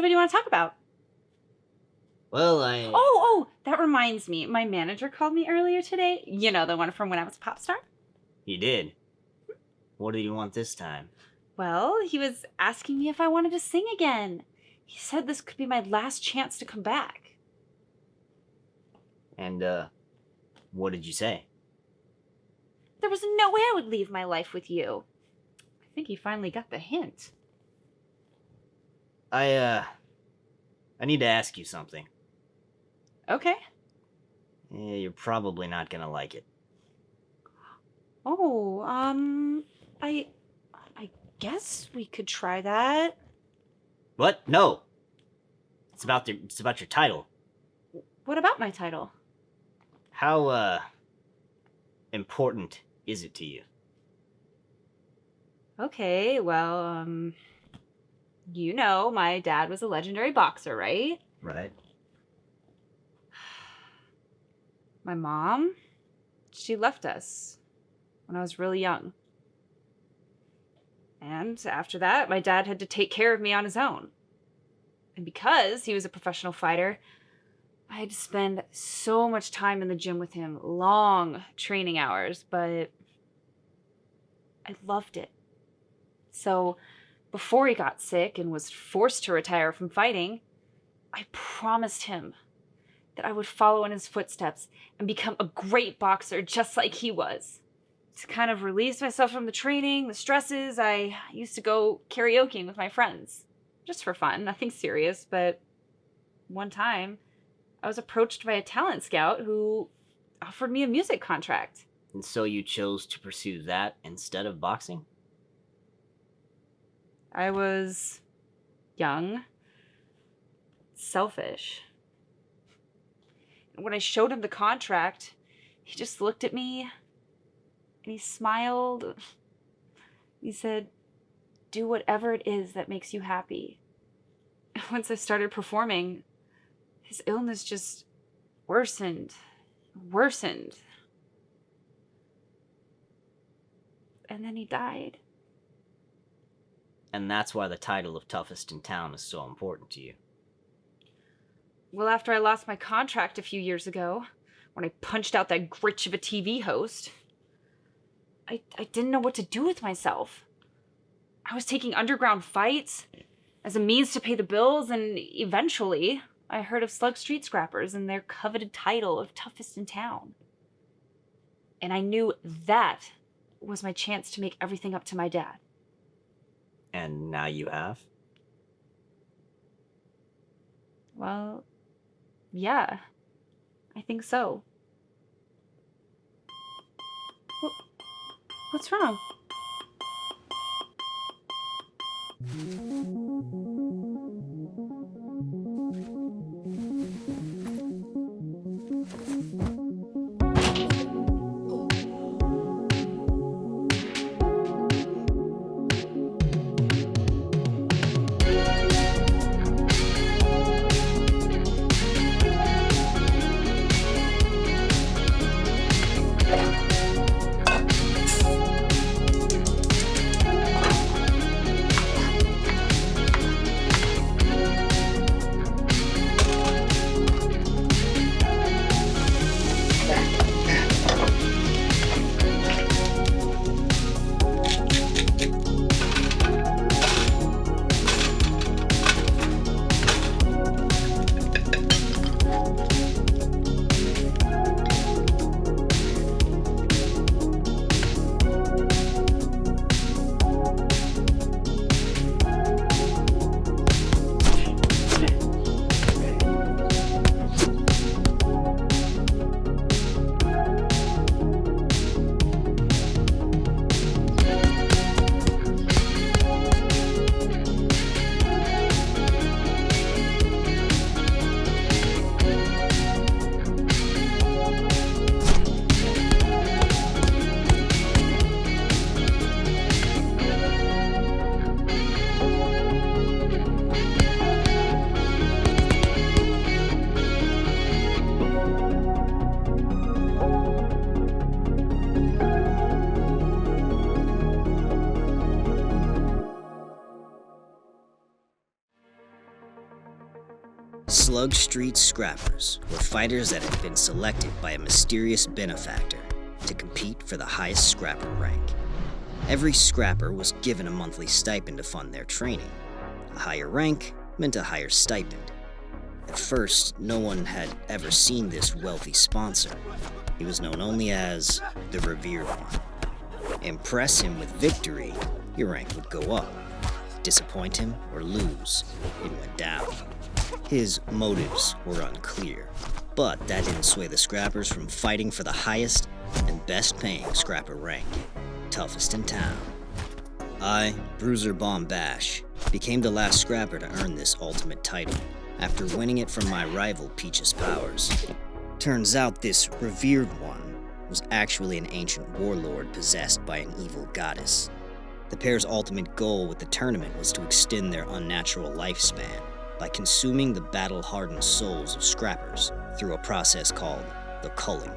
So what do you want to talk about? Well, Oh, that reminds me. My manager called me earlier today. You know, the one from when I was a pop star? He did? What did he want this time? Well, he was asking me if I wanted to sing again. He said this could be my last chance to come back. And, what did you say? There was no way I would leave my life with you. I think he finally got the hint. I need to ask you something. Okay. Yeah, you're probably not gonna like it. Oh, I guess we could try that. What? No! It's about your title. What about my title? How, important is it to you? Okay, well, you know, my dad was a legendary boxer, right? Right. My mom, she left us when I was really young. And after that, my dad had to take care of me on his own. And because he was a professional fighter, I had to spend so much time in the gym with him, long training hours, but I loved it. So before he got sick and was forced to retire from fighting, I promised him that I would follow in his footsteps and become a great boxer just like he was. To kind of release myself from the training, the stresses, I used to go karaokeing with my friends. Just for fun, nothing serious, but one time I was approached by a talent scout who offered me a music contract. And so you chose to pursue that instead of boxing? I was young, selfish. And when I showed him the contract, he just looked at me and he smiled. He said, "Do whatever it is that makes you happy." Once I started performing, his illness just worsened. And then he died. And that's why the title of toughest in town is so important to you. Well, after I lost my contract a few years ago, when I punched out that gritch of a TV host, I didn't know what to do with myself. I was taking underground fights as a means to pay the bills, and eventually I heard of Slug Street Scrappers and their coveted title of toughest in town. And I knew that was my chance to make everything up to my dad. And now you have? Well, yeah, I think so. What's wrong? Slug Street Scrappers were fighters that had been selected by a mysterious benefactor to compete for the highest scrapper rank. Every scrapper was given a monthly stipend to fund their training. A higher rank meant a higher stipend. At first, no one had ever seen this wealthy sponsor. He was known only as the Revered One. Impress him with victory, your rank would go up. Disappoint him or lose, it went down. His motives were unclear, but that didn't sway the scrappers from fighting for the highest and best paying scrapper rank, toughest in town. I, Bruiser Bomb Bash, became the last scrapper to earn this ultimate title, after winning it from my rival Peach's Powers. Turns out this Revered One was actually an ancient warlord possessed by an evil goddess. The pair's ultimate goal with the tournament was to extend their unnatural lifespan by consuming the battle-hardened souls of scrappers through a process called the culling.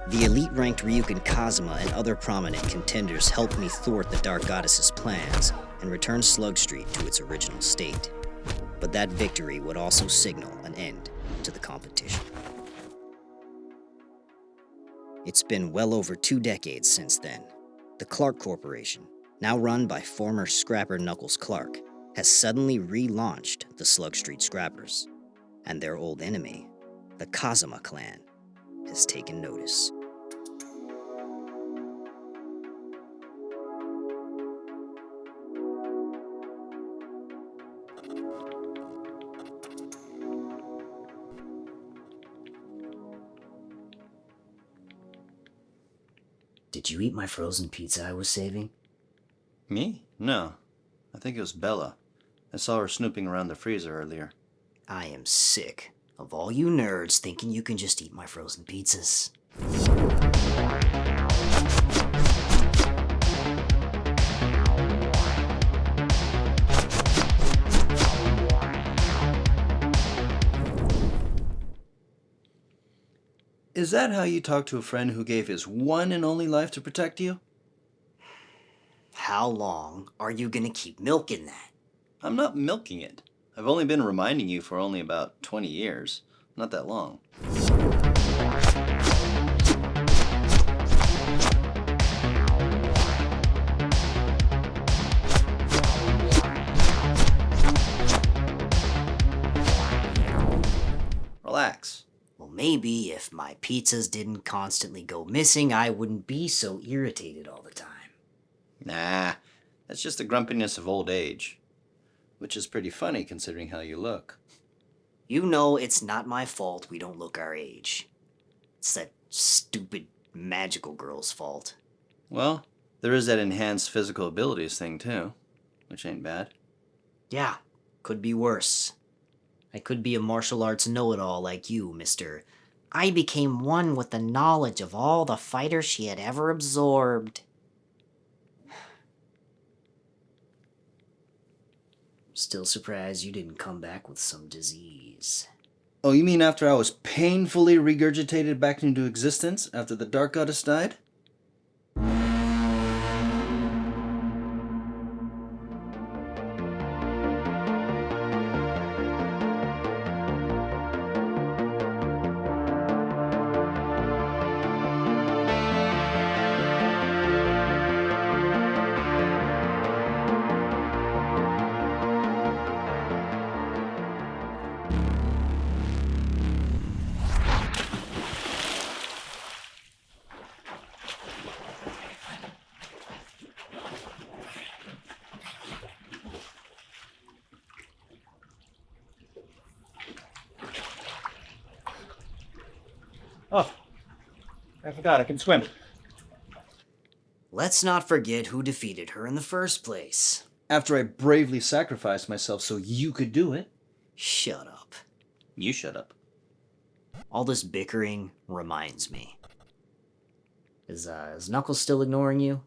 The elite-ranked Ryukin Kazuma and other prominent contenders helped me thwart the Dark Goddess's plans and return Slug Street to its original state. But that victory would also signal an end to the competition. It's been well over 2 decades since then. The Clark Corporation, now run by former scrapper Knuckles Clark, has suddenly relaunched the Slug Street Scrappers, and their old enemy, the Kazuma clan, has taken notice. Did you eat my frozen pizza I was saving? Me? No. I think it was Bella. I saw her snooping around the freezer earlier. I am sick of all you nerds thinking you can just eat my frozen pizzas. Is that how you talk to a friend who gave his one and only life to protect you? How long are you gonna keep milking that? I'm not milking it. I've only been reminding you for only about 20 years. Not that long. Relax. Well, maybe if my pizzas didn't constantly go missing, I wouldn't be so irritated all the time. Nah, that's just the grumpiness of old age. Which is pretty funny considering how you look. You know it's not my fault we don't look our age. It's that stupid magical girl's fault. Well, there is that enhanced physical abilities thing too, which ain't bad. Yeah, could be worse. I could be a martial arts know-it-all like you, mister. I became one with the knowledge of all the fighters she had ever absorbed. Still surprised you didn't come back with some disease. Oh, you mean after I was painfully regurgitated back into existence after the Dark Goddess died? Oh, I forgot I can swim. Let's not forget who defeated her in the first place. After I bravely sacrificed myself so you could do it. Shut up. You shut up. All this bickering reminds me. Is Knuckles still ignoring you?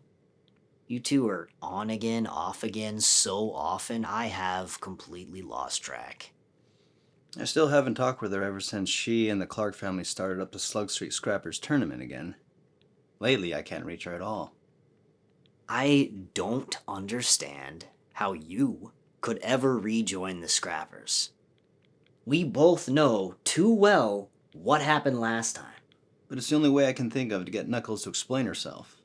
You two are on again, off again so often, I have completely lost track. I still haven't talked with her ever since she and the Clark family started up the Slug Street Scrappers tournament again. Lately, I can't reach her at all. I don't understand how you could ever rejoin the Scrappers. We both know too well what happened last time. But it's the only way I can think of to get Knuckles to explain herself.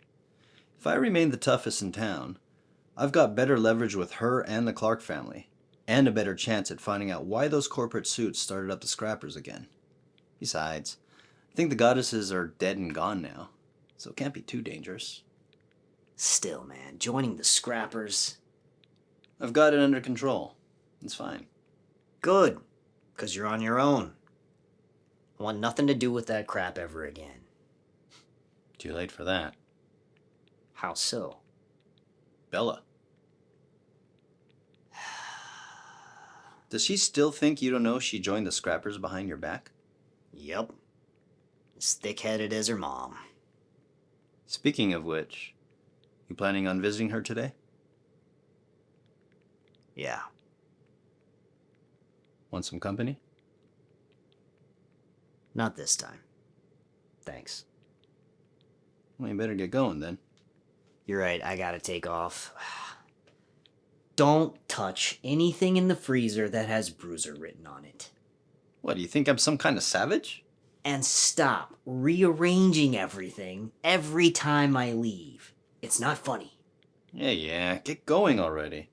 If I remain the toughest in town, I've got better leverage with her and the Clark family, and a better chance at finding out why those corporate suits started up the Scrappers again. Besides, I think the goddesses are dead and gone now, so it can't be too dangerous. Still, man, joining the Scrappers... I've got it under control. It's fine. Good, 'cause you're on your own. I want nothing to do with that crap ever again. Too late for that. How so? Bella. Does she still think you don't know she joined the Scrappers behind your back? Yep. As thick-headed as her mom. Speaking of which, you planning on visiting her today? Yeah. Want some company? Not this time. Thanks. Well, you better get going then. You're right, I gotta take off. Don't touch anything in the freezer that has Bruiser written on it. What, do you think I'm some kind of savage? And stop rearranging everything every time I leave. It's not funny. Yeah, get going already.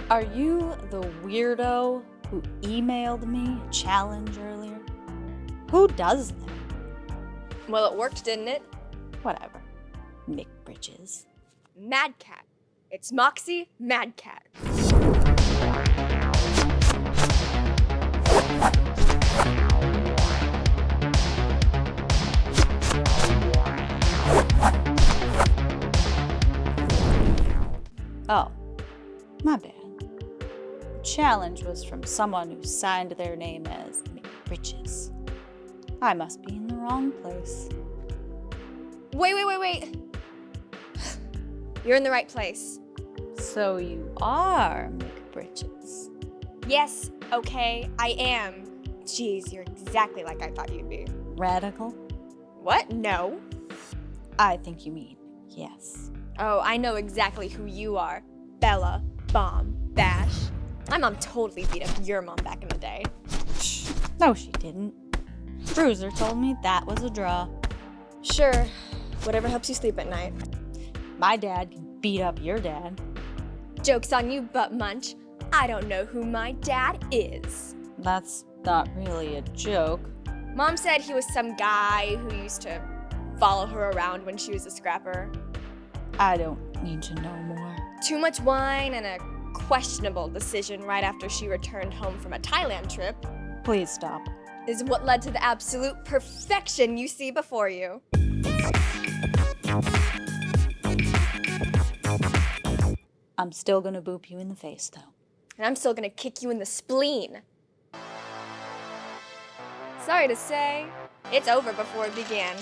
Are you the weirdo who emailed me a challenge earlier? Who does that? Well, it worked, didn't it? Whatever. Mick Bridges. Mad Cat. It's Moxie Mad Cat. Oh, my bad. The challenge was from someone who signed their name as Mick Bridges. I must be in the wrong place. Wait. You're in the right place. So you are Mick Bridges. Yes, okay, I am. Jeez, you're exactly like I thought you'd be. Radical? What? No. I think you mean yes. Oh, I know exactly who you are. Bella, Bomb, Bash. My mom totally beat up your mom back in the day. Shh. No, she didn't. Bruiser told me that was a draw. Sure. Whatever helps you sleep at night. My dad can beat up your dad. Joke's on you, butt munch. I don't know who my dad is. That's not really a joke. Mom said he was some guy who used to follow her around when she was a scrapper. I don't need to know more. Too much wine and a questionable decision right after she returned home from a Thailand trip Please stop. is what led to the absolute perfection you see before you. I'm still gonna boop you in the face, though. And I'm still gonna kick you in the spleen. Sorry to say, it's over before it began.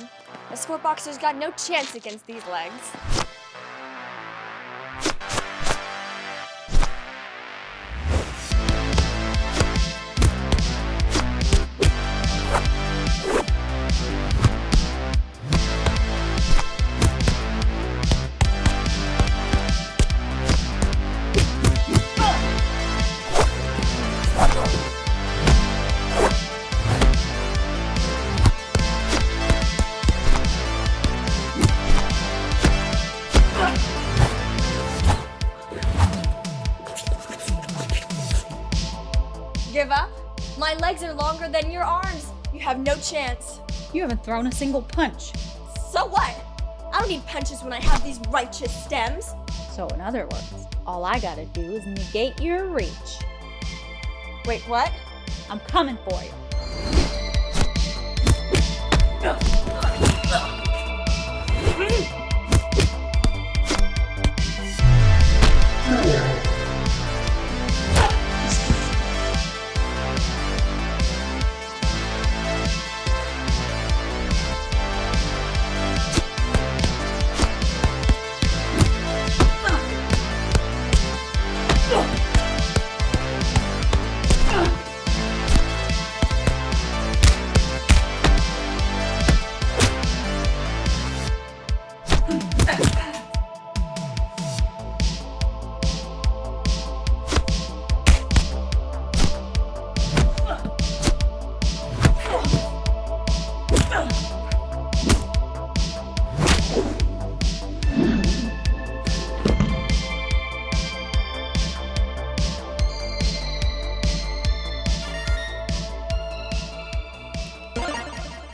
The sport boxers got no chance against these legs. Give up? My legs are longer than your arms. You have no chance. You haven't thrown a single punch. So what? I don't need punches when I have these righteous stems. So in other words, all I gotta do is negate your reach. Wait, what? I'm coming for you.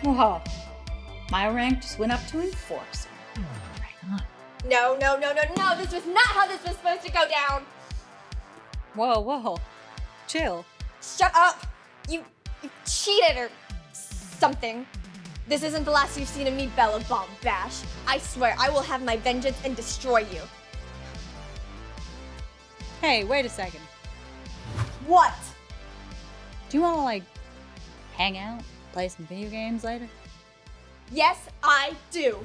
Whoa. My rank just went up to Enforcer. Right on. No, no, no, no, no. This was not how this was supposed to go down. Whoa. Chill. Shut up. You cheated or something. This isn't the last you've seen of me, Bella Bomb Bash. I swear I will have my vengeance and destroy you. Hey, wait a second. What? Do you wanna, hang out? Play some video games later? Yes, I do.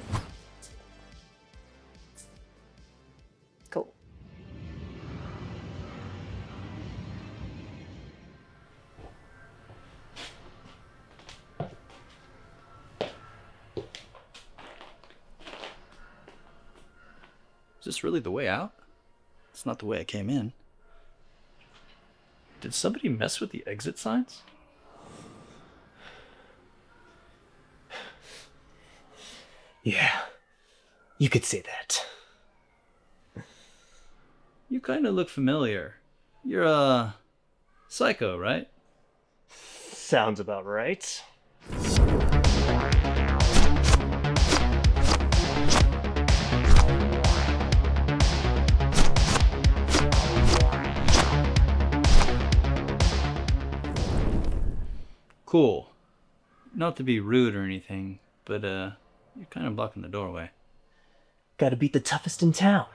Cool. Is this really the way out? It's not the way I came in. Did somebody mess with the exit signs? Yeah, you could say that. You kind of look familiar. You're a psycho, right? Sounds about right. Cool. Not to be rude or anything, but you're kind of blocking the doorway. Gotta beat the toughest in town.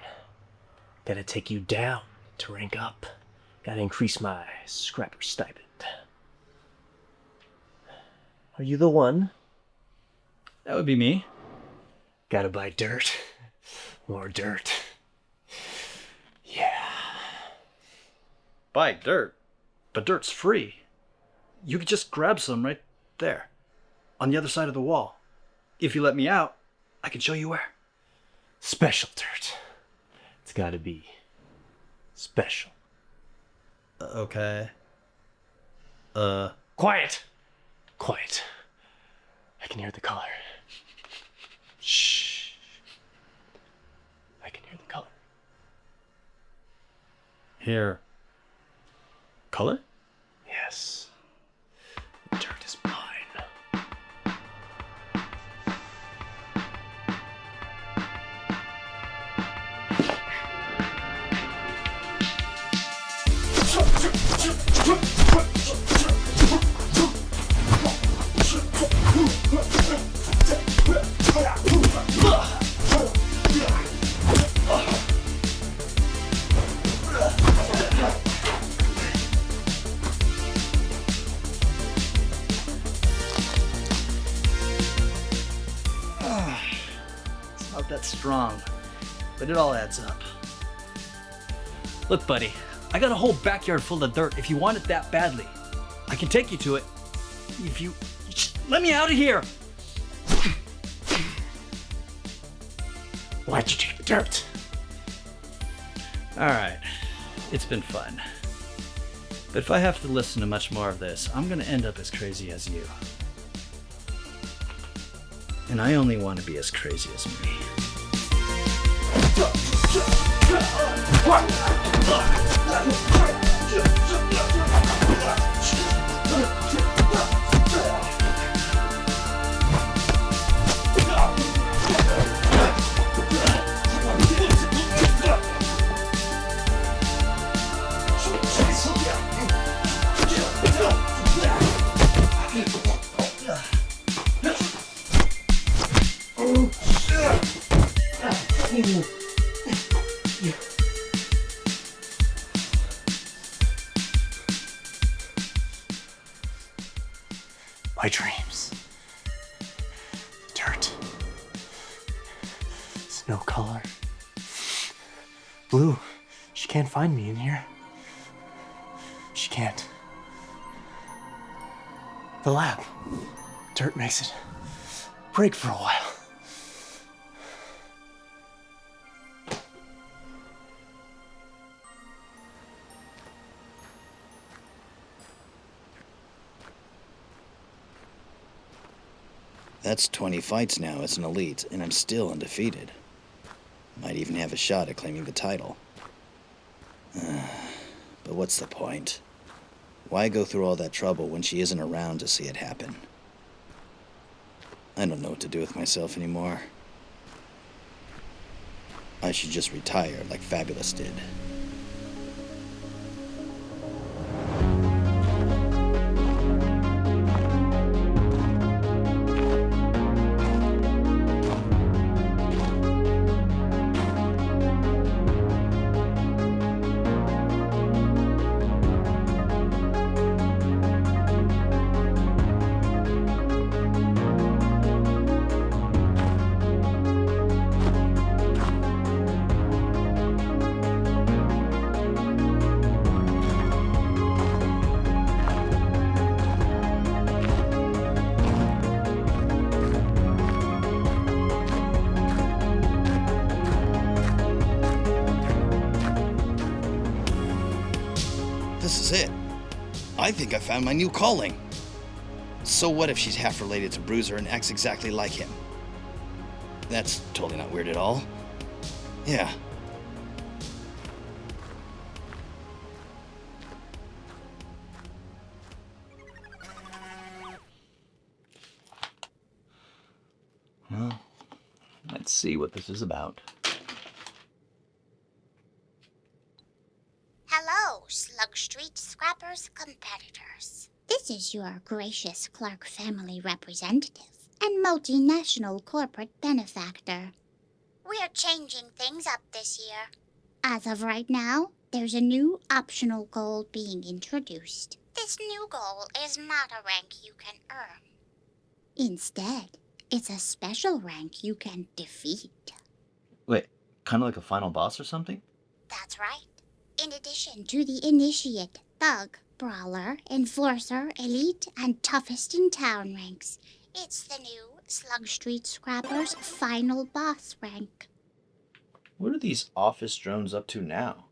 Gotta take you down to rank up. Gotta increase my scrapper stipend. Are you the one? That would be me. Gotta buy dirt. More dirt. Yeah. Buy dirt? But dirt's free. You could just grab some right there, on the other side of the wall. If you let me out, I can show you where. Special dirt. It's gotta be special. Okay. Quiet! Quiet. I can hear the color. Shh. I can hear the color. Here. Color? Yes. The dirt is mine. It's not that strong, but it all adds up. Look, buddy, I got a whole backyard full of dirt if you want it that badly. I can take you to it. If you just let me out of here. Why'd you take the dirt? All right, it's been fun. But if I have to listen to much more of this, I'm gonna end up as crazy as you. And I only want to be as crazy as me. My dreams. Dirt. Snow color. Blue. She can't find me in here. She can't. The lab. Dirt makes it break for a while. That's 20 fights now as an elite, and I'm still undefeated. Might even have a shot at claiming the title. But what's the point? Why go through all that trouble when she isn't around to see it happen? I don't know what to do with myself anymore. I should just retire like Fabulous did. This is it. I think I found my new calling. So what if she's half related to Bruiser and acts exactly like him? That's totally not weird at all. Yeah. Well, let's see what this is about. Hello, Slug Street Scrappers competitors. This is your gracious Clark family representative and multinational corporate benefactor. We're changing things up this year. As of right now, there's a new optional goal being introduced. This new goal is not a rank you can earn. Instead, it's a special rank you can defeat. Wait, kind of like a final boss or something? That's right. In addition to the Initiate, Thug, Brawler, Enforcer, Elite, and Toughest in Town ranks, It's the new Slug Street Scrappers final boss rank. What are these office drones up to now?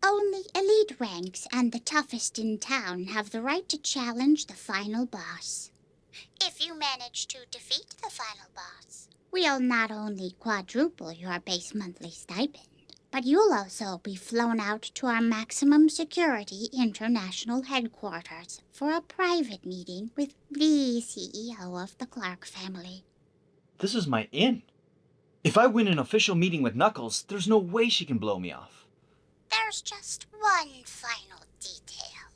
Only elite ranks and the toughest in town have the right to challenge the final boss. If you manage to defeat the final boss, we'll not only quadruple your base monthly stipend, but you'll also be flown out to our maximum security international headquarters for a private meeting with the CEO of the Clark family. This is my in. If I win an official meeting with Knuckles, there's no way she can blow me off. There's just one final detail.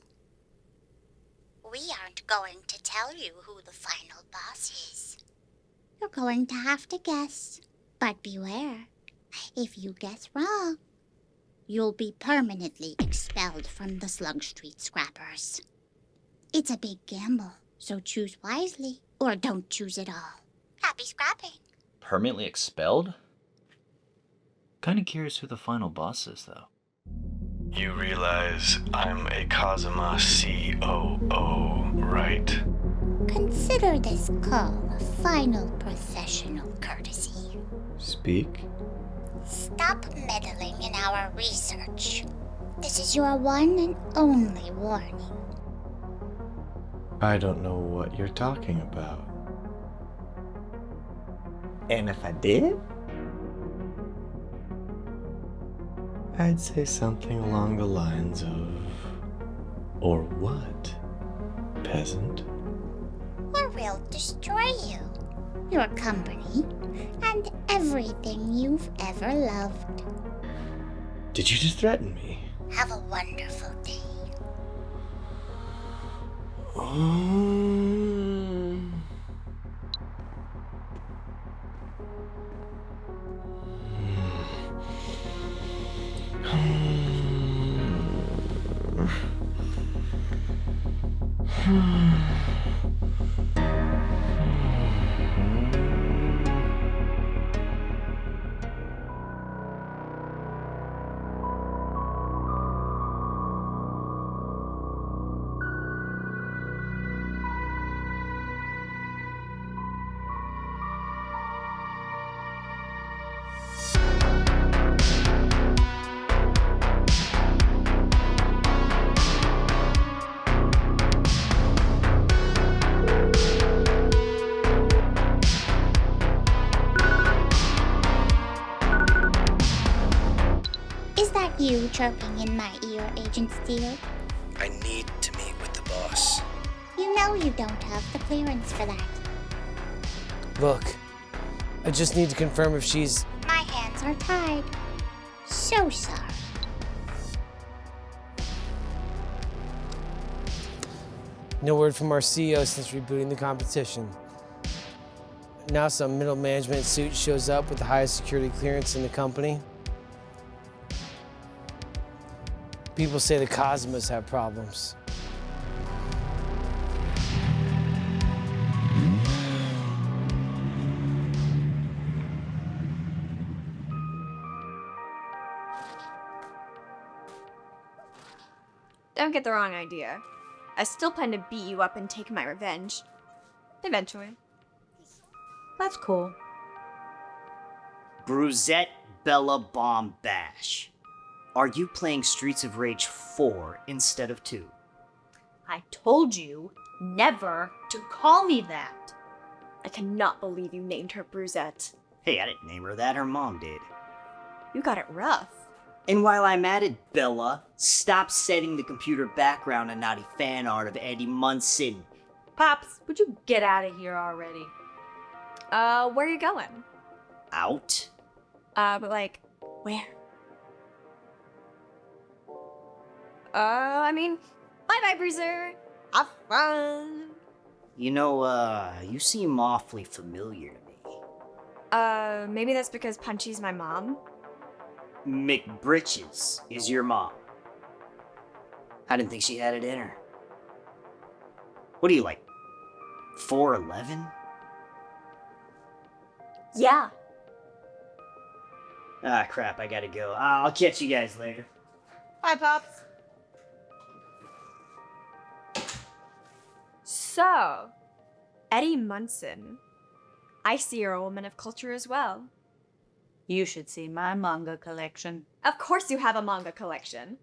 We aren't going to tell you who the final boss is. You're going to have to guess. But beware, if you guess wrong, you'll be permanently expelled from the Slug Street Scrappers. It's a big gamble, so choose wisely or don't choose at all. Happy scrapping. Permanently expelled? Kinda curious who the final boss is, though. You realize I'm a Kazuma COO, right? Consider this call a final professional courtesy. Speak? Stop meddling in our research. This is your one and only warning. I don't know what you're talking about. And if I did? I'd say something along the lines of, or what, peasant? Or we'll destroy you, your company, and everything you've ever loved. Did you just threaten me? Have a wonderful day. You chirping in my ear, Agent Steel? I need to meet with the boss. You know you don't have the clearance for that. Look, I just need to confirm if she's... My hands are tied. So sorry. No word from our CEO since rebooting the competition. Now some middle management suit shows up with the highest security clearance in the company. People say the Cosmos have problems. Don't get the wrong idea. I still plan to beat you up and take my revenge. Eventually. That's cool. Bruzette Bella Bomb Bash. Are you playing Streets of Rage 4 instead of 2? I told you never to call me that. I cannot believe you named her Bruzette. Hey, I didn't name her that, her mom did. You got it rough. And while I'm at it, Bella, stop setting the computer background on naughty fan art of Eddie Munson. Pops, would you get out of here already? Where are you going? Out? But like, where? I mean, bye-bye, Bruiser. Have fun. You know, you seem awfully familiar to me. Maybe that's because Punchy's my mom? McBritches is your mom. I didn't think she had it in her. What are you, like, 4'11"? Yeah. Ah, crap, I gotta go. I'll catch you guys later. Bye, Pops. So, Eddie Munson. I see you're a woman of culture as well. You should see my manga collection. Of course you have a manga collection.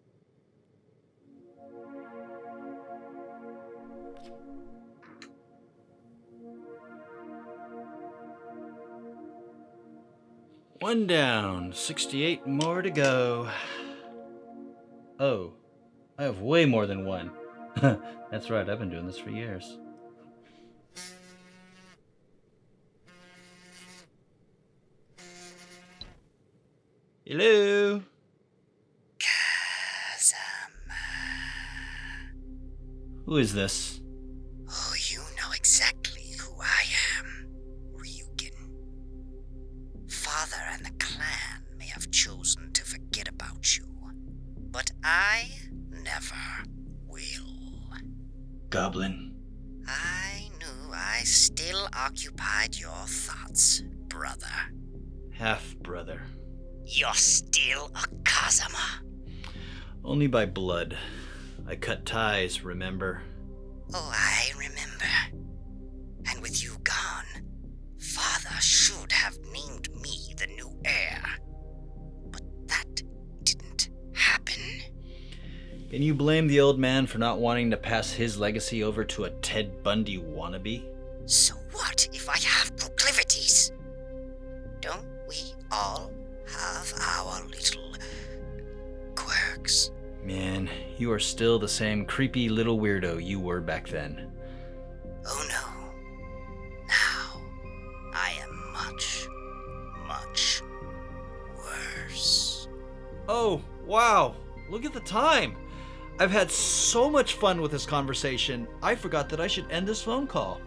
One down, 68 more to go. Oh, I have way more than one. That's right, I've been doing this for years. Hello? Who is this? Oh, you know exactly who I am, Ryukin. Father and the clan may have chosen to forget about you, but I never will. Goblin. I knew I still occupied your thoughts, brother. Half-brother. You're still a Kazama. Only by blood. I cut ties, remember? Oh, I remember. And with you gone, Father should have named me the new heir. But that didn't happen. Can you blame the old man for not wanting to pass his legacy over to a Ted Bundy wannabe? So what if I have proclivities? Don't we all have our little quirks? Man, you are still the same creepy little weirdo you were back then. Oh no. Now, I am much, much worse. Oh, wow. Look at the time. I've had so much fun with this conversation, I forgot that I should end this phone call.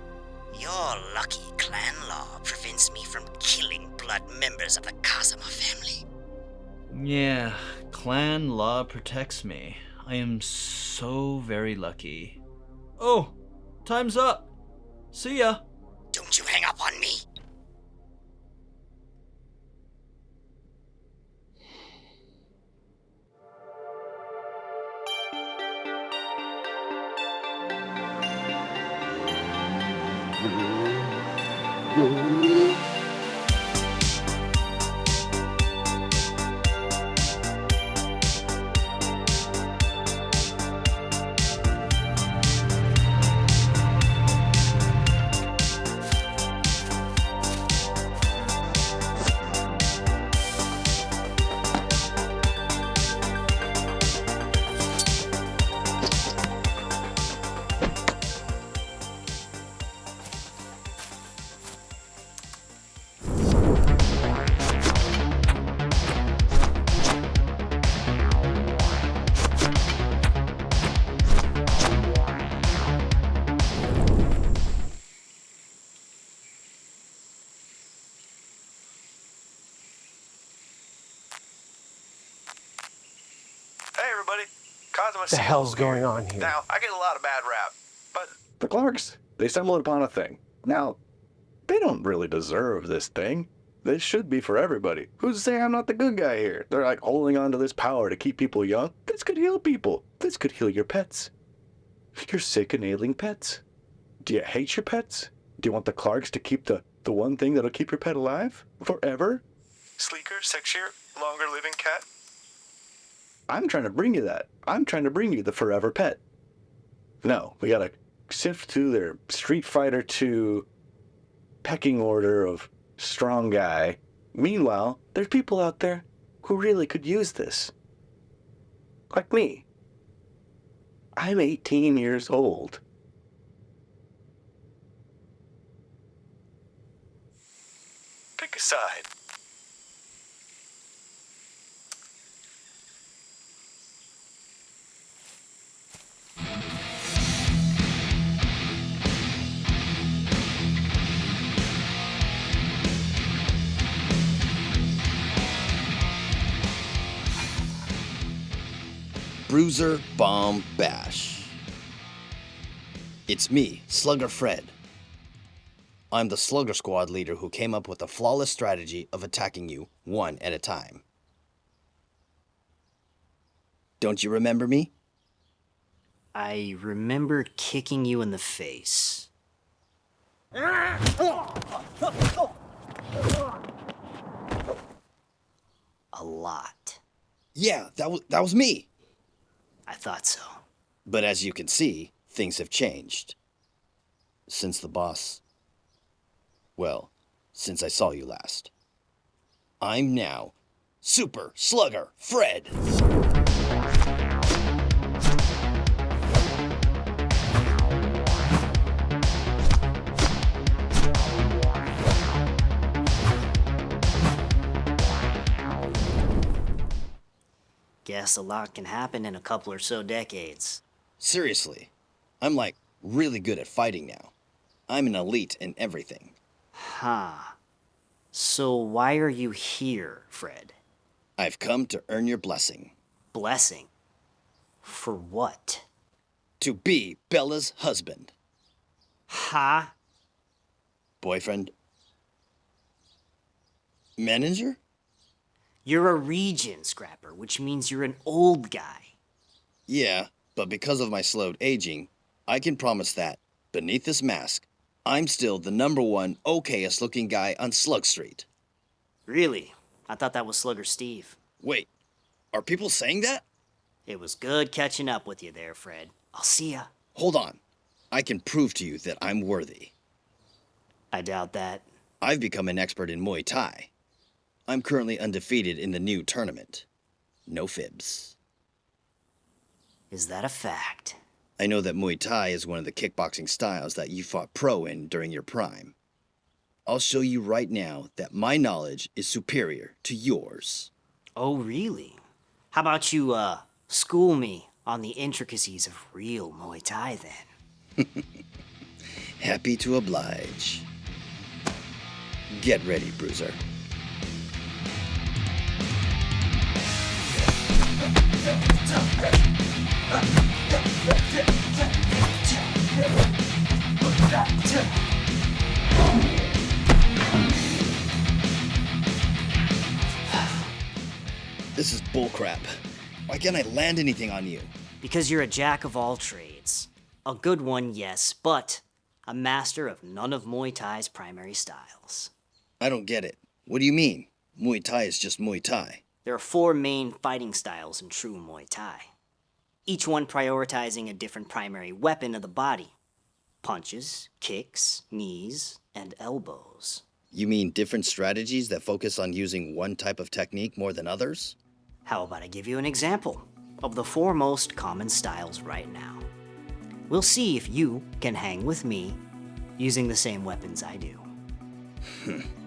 Your lucky clan law prevents me from killing blood members of the Kazama family. Yeah, clan law protects me. I am so very lucky. Oh, time's up. See ya. Don't you hang up on me. What the hell's going on here? Now, I get a lot of bad rap, but the Clarks, they stumbled upon a thing. Now, they don't really deserve this thing. This should be for everybody. Who's to say I'm not the good guy here? They're like holding on to this power to keep people young. This could heal people. This could heal your pets. Your sick and ailing pets. Do you hate your pets? Do you want the Clarks to keep the one thing that'll keep your pet alive? Forever? Sleeker, sexier, longer living cat? I'm trying to bring you that. I'm trying to bring you the forever pet. No, we gotta sift through their Street Fighter 2 pecking order of strong guy. Meanwhile, there's people out there who really could use this. Like me. I'm 18 years old. Pick a side. Bruiser, Bomb, Bash. It's me, Slugger Fred. I'm the Slugger Squad leader who came up with a flawless strategy of attacking you one at a time. Don't you remember me? I remember kicking you in the face. A lot. Yeah, that was me. I thought so. But as you can see, things have changed. Since the boss... Well, since I saw you last. I'm now Super Slugger Fred. Guess a lot can happen in a couple or so decades. Seriously, I'm like really good at fighting now. I'm an elite in everything. Huh. So why are you here, Fred? I've come to earn your blessing. Blessing? For what? To be Bella's husband. Huh? Boyfriend? Manager? You're a Regen, Scrapper, which means you're an old guy. Yeah, but because of my slowed aging, I can promise that, beneath this mask, I'm still the #1 okayest looking guy on Slug Street. Really? I thought that was Slugger Steve. Wait, are people saying that? It was good catching up with you there, Fred. I'll see ya. Hold on. I can prove to you that I'm worthy. I doubt that. I've become an expert in Muay Thai. I'm currently undefeated in the new tournament. No fibs. Is that a fact? I know that Muay Thai is one of the kickboxing styles that you fought pro in during your prime. I'll show you right now that my knowledge is superior to yours. Oh, really? How about you, school me on the intricacies of real Muay Thai, then? Happy to oblige. Get ready, Bruiser. This is bullcrap. Why can't I land anything on you? Because you're a jack of all trades. A good one, yes, but a master of none of Muay Thai's primary styles. I don't get it. What do you mean? Muay Thai is just Muay Thai. There are 4 main fighting styles in true Muay Thai, each one prioritizing a different primary weapon of the body. Punches, kicks, knees, and elbows. You mean different strategies that focus on using one type of technique more than others? How about I give you an example of the 4 most common styles right now? We'll see if you can hang with me using the same weapons I do.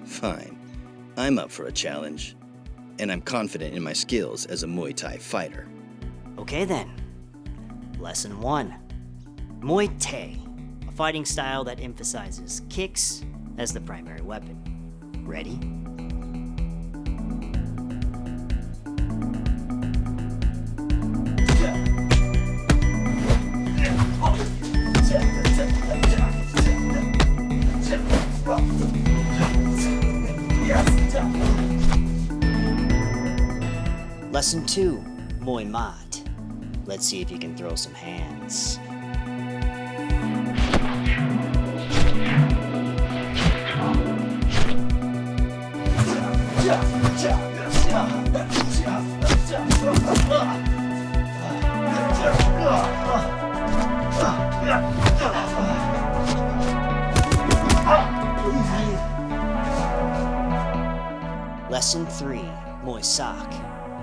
Fine. I'm up for a challenge. And I'm confident in my skills as a Muay Thai fighter. Okay then. Lesson 1. Muay Thai, a fighting style that emphasizes kicks as the primary weapon. Ready? Lesson 2, Muay Mat. Let's see if you can throw some hands. Lesson 3, Muay Sock.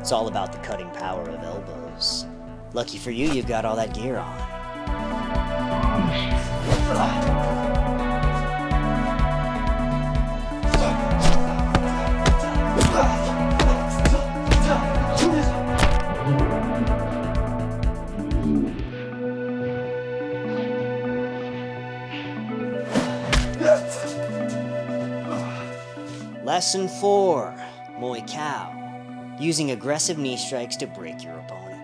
It's all about the cutting power of elbows. Lucky for you, you've got all that gear on. Lesson 4, Muay Cow. Using aggressive knee strikes to break your opponent.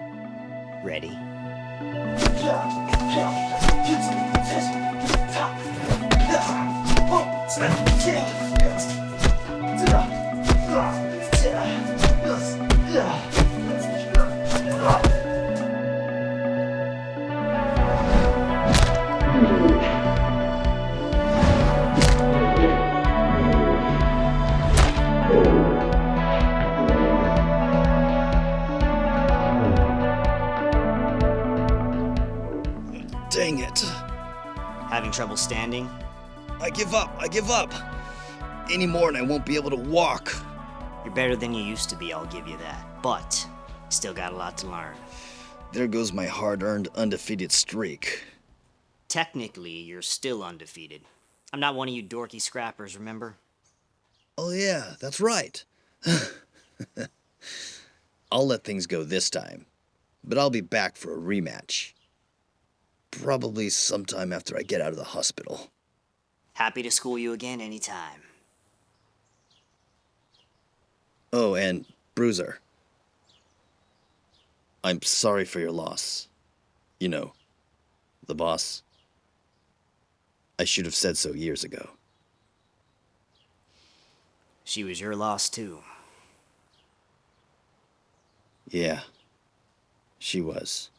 Ready? trouble standing? I give up. Any more and I won't be able to walk. You're better than you used to be, I'll give you that. But, still got a lot to learn. There goes my hard-earned undefeated streak. Technically, you're still undefeated. I'm not one of you dorky scrappers, remember? Oh yeah, that's right. I'll let things go this time, but I'll be back for a rematch. Probably sometime after I get out of the hospital. Happy to school you again anytime. Oh, and Bruiser. I'm sorry for your loss. You know, the boss. I should have said so years ago. She was your loss, too. Yeah, she was.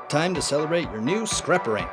Time to celebrate your new scrapper rank.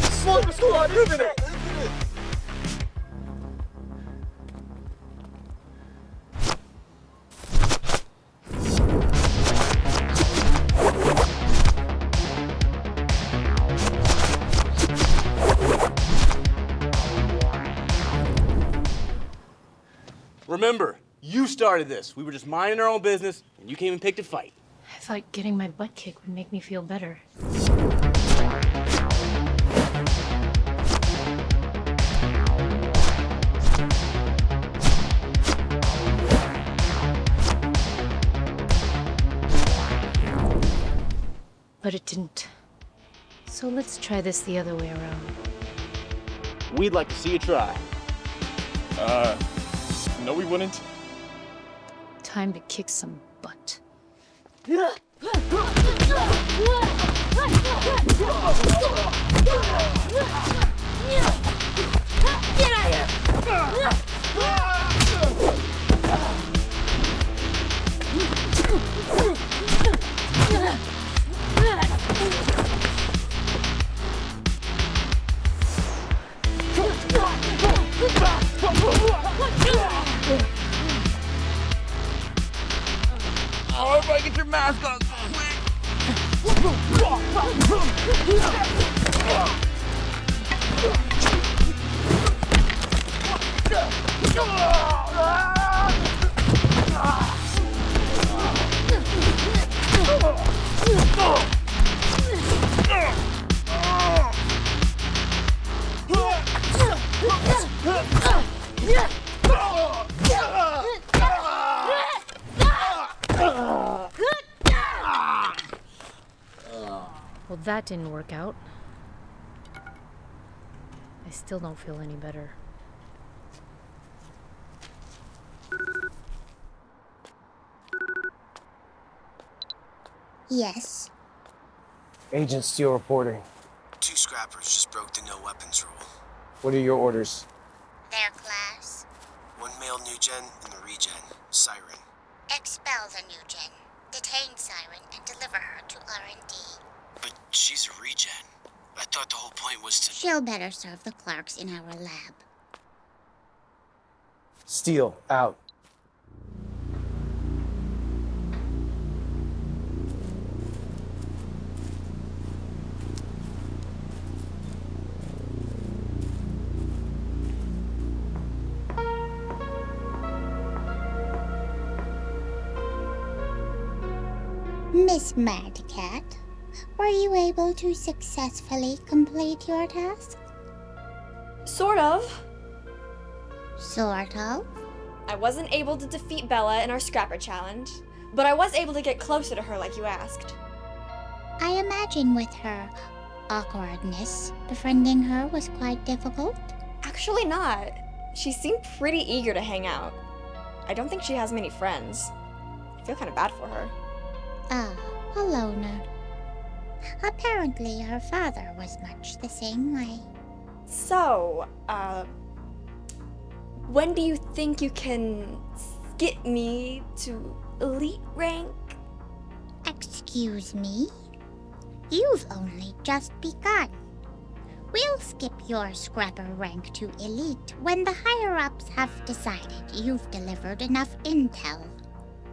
Slug, squad, isn't it? Remember, you started this. We were just minding our own business, and you came and picked a fight. I thought getting my butt kicked would make me feel better. But it didn't. So let's try this the other way around. We'd like to see you try. No we wouldn't. Time to kick some butt. Get out of Oh, everybody get your mask on Well, that didn't work out. I still don't feel any better. Yes. Agent Steele reporting. 2 scrappers just broke the no weapons rule. What are your orders? Their class. 1 male new gen and the Regen, Siren. Expel the new gen, detain Siren, and deliver her to R&D. But she's a regen. I thought the whole point was to... She'll better serve the Clarks in our lab. Steel, out. Miss Madcat, were you able to successfully complete your task? Sort of. Sort of? I wasn't able to defeat Bella in our Scrapper Challenge, but I was able to get closer to her like you asked. I imagine with her awkwardness, befriending her was quite difficult. Actually not. She seemed pretty eager to hang out. I don't think she has many friends. I feel kind of bad for her. Ah, a loner. Apparently her father was much the same way. So, when do you think you can get me to elite rank? Excuse me? You've only just begun. We'll skip your scrapper rank to elite when the higher-ups have decided you've delivered enough intel.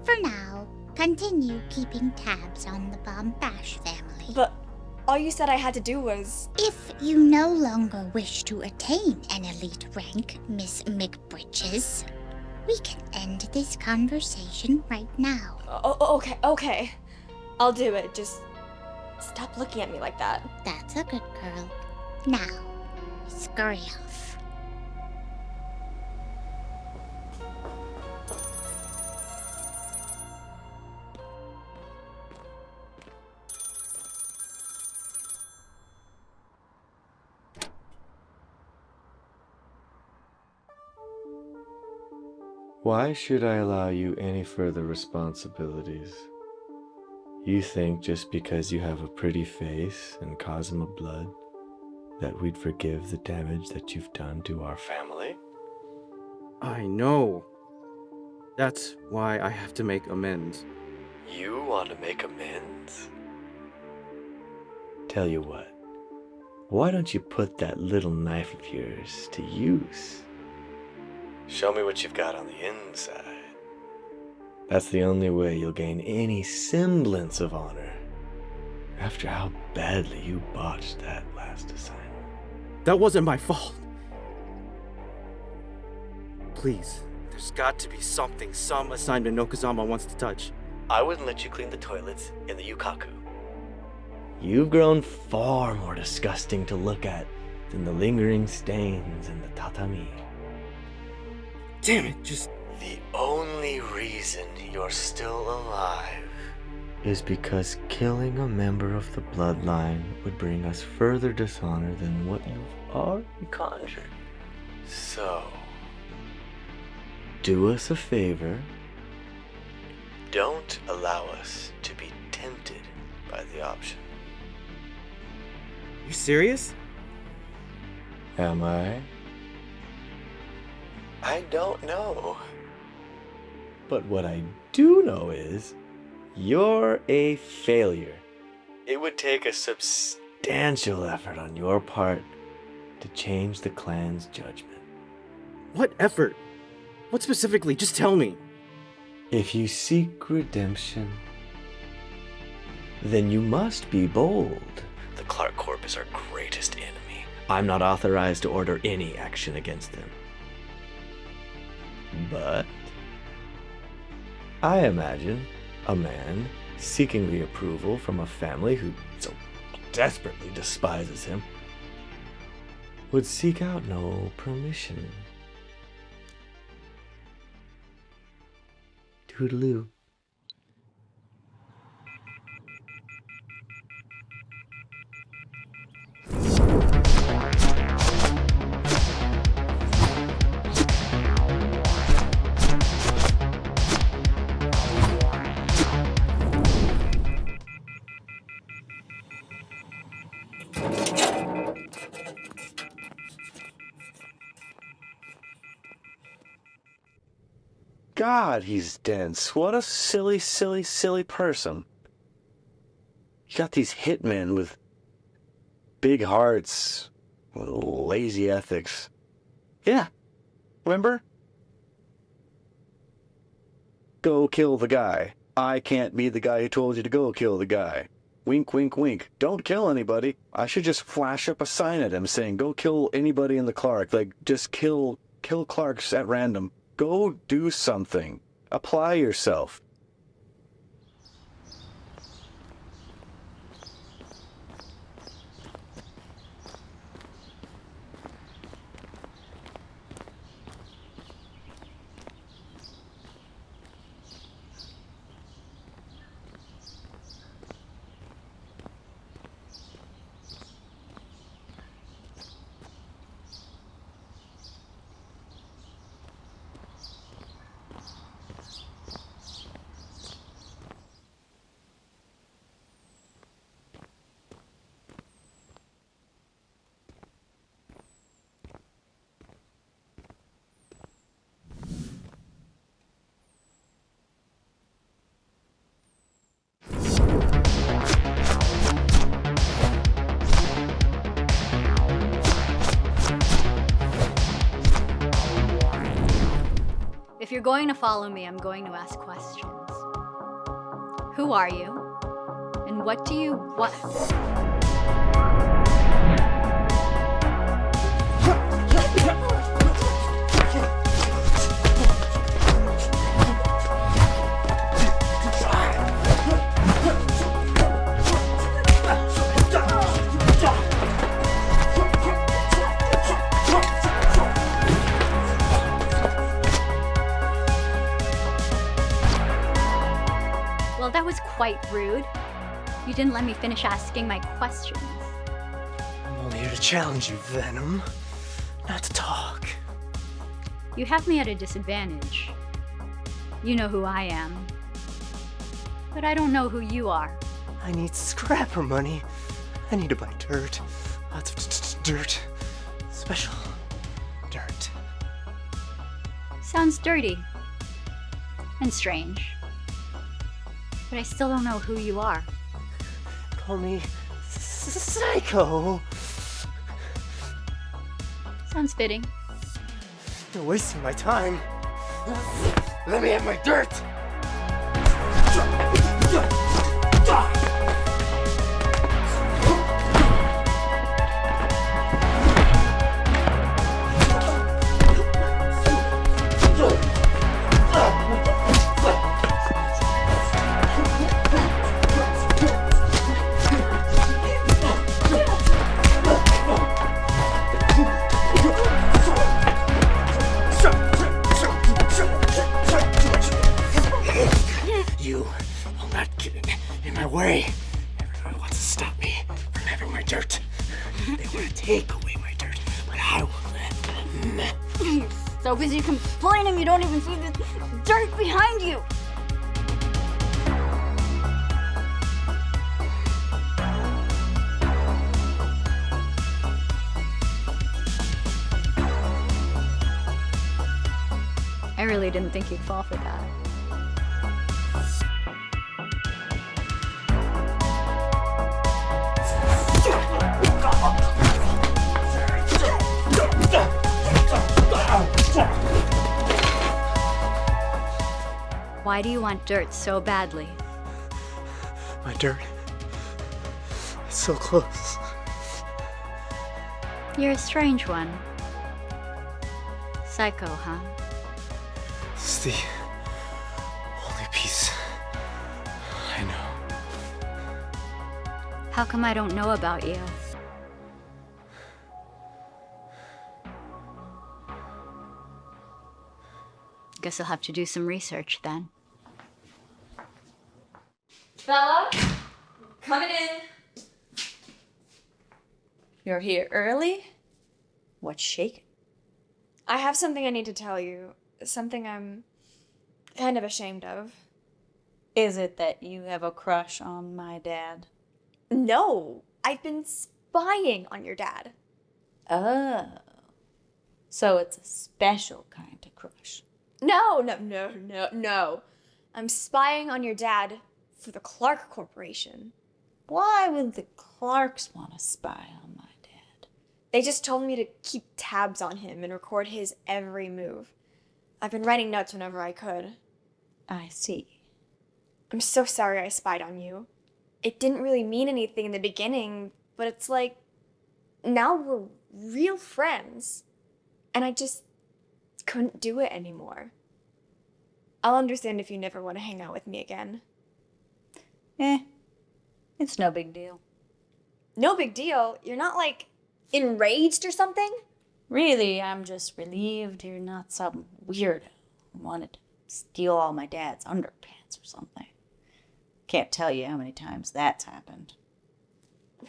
For now, continue keeping tabs on the Bombash family. But all you said I had to do was... If you no longer wish to attain an elite rank, Miss McBritches, we can end this conversation right now. Okay. I'll do it. Just stop looking at me like that. That's a good girl. Now, scurry off. Why should I allow you any further responsibilities? You think just because you have a pretty face and Cosmo blood that we'd forgive the damage that you've done to our family? I know. That's why I have to make amends. You want to make amends? Tell you what, why don't you put that little knife of yours to use? Show me what you've got on the inside. That's the only way you'll gain any semblance of honor after how badly you botched that last assignment. That wasn't my fault. Please, there's got to be something some assignment Nokazama wants to touch. I wouldn't let you clean the toilets in the Yukaku. You've grown far more disgusting to look at than the lingering stains in the tatami. Damn it, just... The only reason you're still alive is because killing a member of the bloodline would bring us further dishonor than what you've already conjured. So, do us a favor. Don't allow us to be tempted by the option. You serious? Am I? I don't know. But what I do know is, you're a failure. It would take a substantial effort on your part to change the clan's judgment. What effort? What specifically? Just tell me. If you seek redemption, then you must be bold. The Clark Corp is our greatest enemy. I'm not authorized to order any action against them. But I imagine a man seeking the approval from a family who so desperately despises him would seek out no permission. Toodaloo. God, he's dense. What a silly, silly, silly person. You got these hitmen with big hearts, with lazy ethics. Yeah, remember? Go kill the guy. I can't be the guy who told you to go kill the guy. Wink, wink, wink. Don't kill anybody. I should just flash up a sign at him saying, go kill anybody in the Clark. Like, just kill Clarks at random. Go do something. Apply yourself. If you're going to follow me, I'm going to ask questions. Who are you? And what do you want? Well, that was quite rude. You didn't let me finish asking my questions. I'm only here to challenge you, Venom. Not to talk. You have me at a disadvantage. You know who I am. But I don't know who you are. I need scrapper money. I need to buy dirt. Lots of dirt. Special dirt. Sounds dirty. And strange. But I still don't know who you are. Call me Psycho. Sounds fitting. You're wasting my time. Let me have my dirt. You will not get in my way. Everyone wants to stop me from having my dirt. They want to take away my dirt, but I will let them. You're so busy complaining you don't even see the dirt behind you. I really didn't think you'd fall for that. Why do you want dirt so badly? My dirt. It's so close. You're a strange one. Psycho, huh? It's the only piece I know. How come I don't know about you? Guess I'll have to do some research then. Bella, coming in. You're here early? What's shaking? I have something I need to tell you. Something I'm kind of ashamed of. Is it that you have a crush on my dad? No, I've been spying on your dad. Oh. So it's a special kind of crush. No. I'm spying on your dad for the Clark Corporation. Why would the Clarks want to spy on my dad? They just told me to keep tabs on him and record his every move. I've been writing notes whenever I could. I see. I'm so sorry I spied on you. It didn't really mean anything in the beginning, but it's like, now we're real friends. And I just couldn't do it anymore. I'll understand if you never want to hang out with me again. It's no big deal. No big deal? You're not, like, enraged or something? Really, I'm just relieved you're not some weirdo who wanted to steal all my dad's underpants or something. Can't tell you how many times that's happened.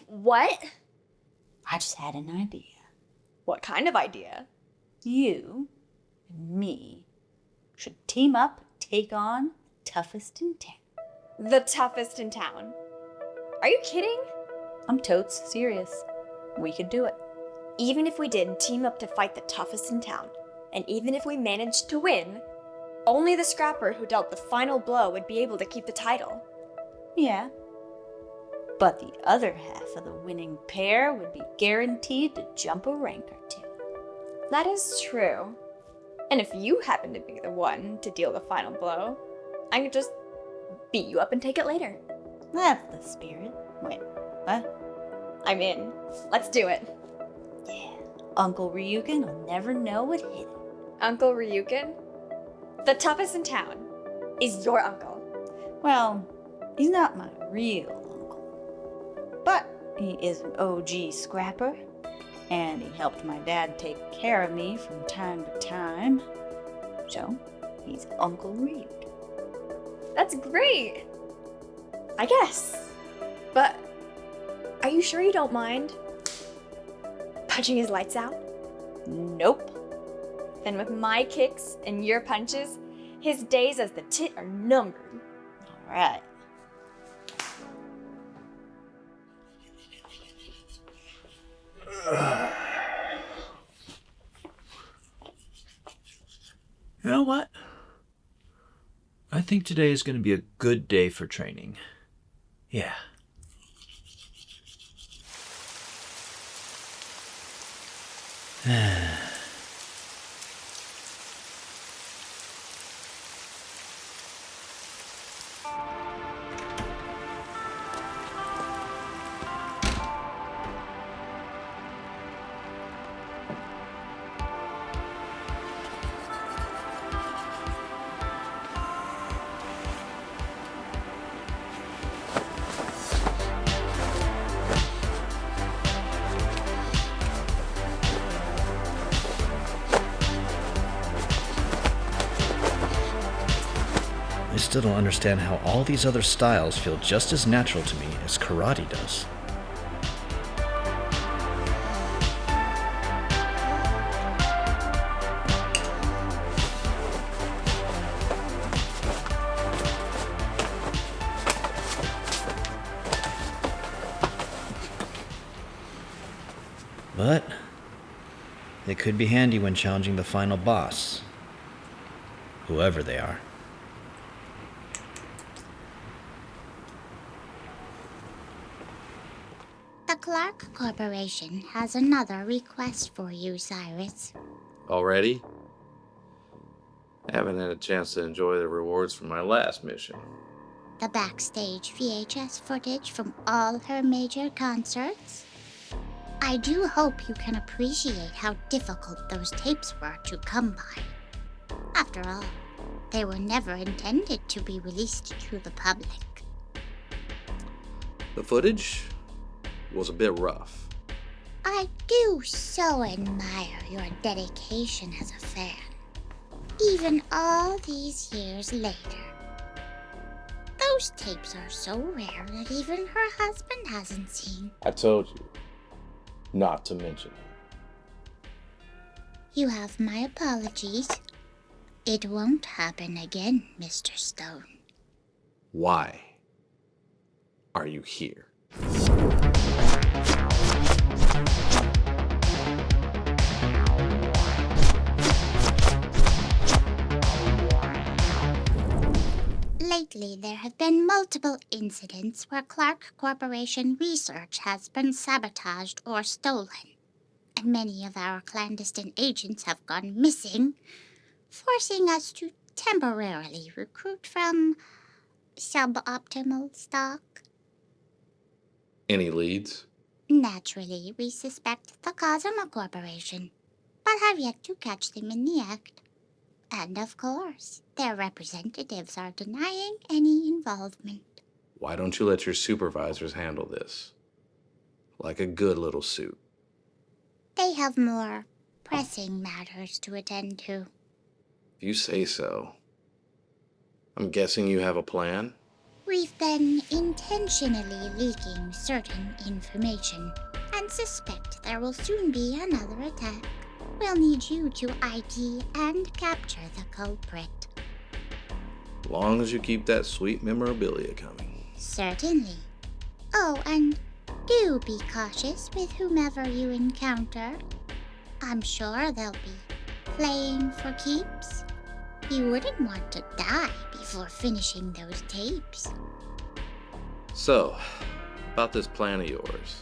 What? I just had an idea. What kind of idea? You and me should team up, take on the toughest in town. The toughest in town? Are you kidding? I'm totes serious. We could do it. Even if we did team up to fight the toughest in town, and even if we managed to win, only the scrapper who dealt the final blow would be able to keep the title. Yeah. But the other half of the winning pair would be guaranteed to jump a rank or two. That is true. And if you happen to be the one to deal the final blow, I could just beat you up and take it later. That's the spirit. Wait, what? I'm in. Let's do it. Yeah. Uncle Ryukin will never know what hit him. Uncle Ryukin? The toughest in town is your uncle. Well, he's not my real uncle. But he is an OG scrapper, and he helped my dad take care of me from time to time. So, he's Uncle Ryukin. That's great. I guess. But are you sure you don't mind punching his lights out? Nope. Then with my kicks and your punches, his days as the tit are numbered. All right. You know what? I think today is going to be a good day for training. Yeah. I still don't understand how all these other styles feel just as natural to me as karate does. But they could be handy when challenging the final boss, whoever they are. The Clark Corporation has another request for you, Cyrus. Already? I haven't had a chance to enjoy the rewards from my last mission. The backstage VHS footage from all her major concerts. I do hope you can appreciate how difficult those tapes were to come by. After all, they were never intended to be released to the public. The footage was a bit rough. I do so admire your dedication as a fan, even all these years later. Those tapes are so rare that even her husband hasn't seen. I told you not to mention it. You have my apologies. It won't happen again, Mr. Stone. Why are you here? Lately, there have been multiple incidents where Clark Corporation research has been sabotaged or stolen, and many of our clandestine agents have gone missing, forcing us to temporarily recruit from suboptimal stock. Any leads? Naturally, we suspect the Cosima Corporation, but have yet to catch them in the act. And of course, their representatives are denying any involvement. Why don't you let your supervisors handle this? Like a good little suit. They have more pressing matters to attend to. If you say so. I'm guessing you have a plan? We've been intentionally leaking certain information and suspect there will soon be another attack. We'll need you to ID and capture the culprit. Long as you keep that sweet memorabilia coming. Certainly. Oh, and do be cautious with whomever you encounter. I'm sure they'll be playing for keeps. You wouldn't want to die before finishing those tapes. So, about this plan of yours.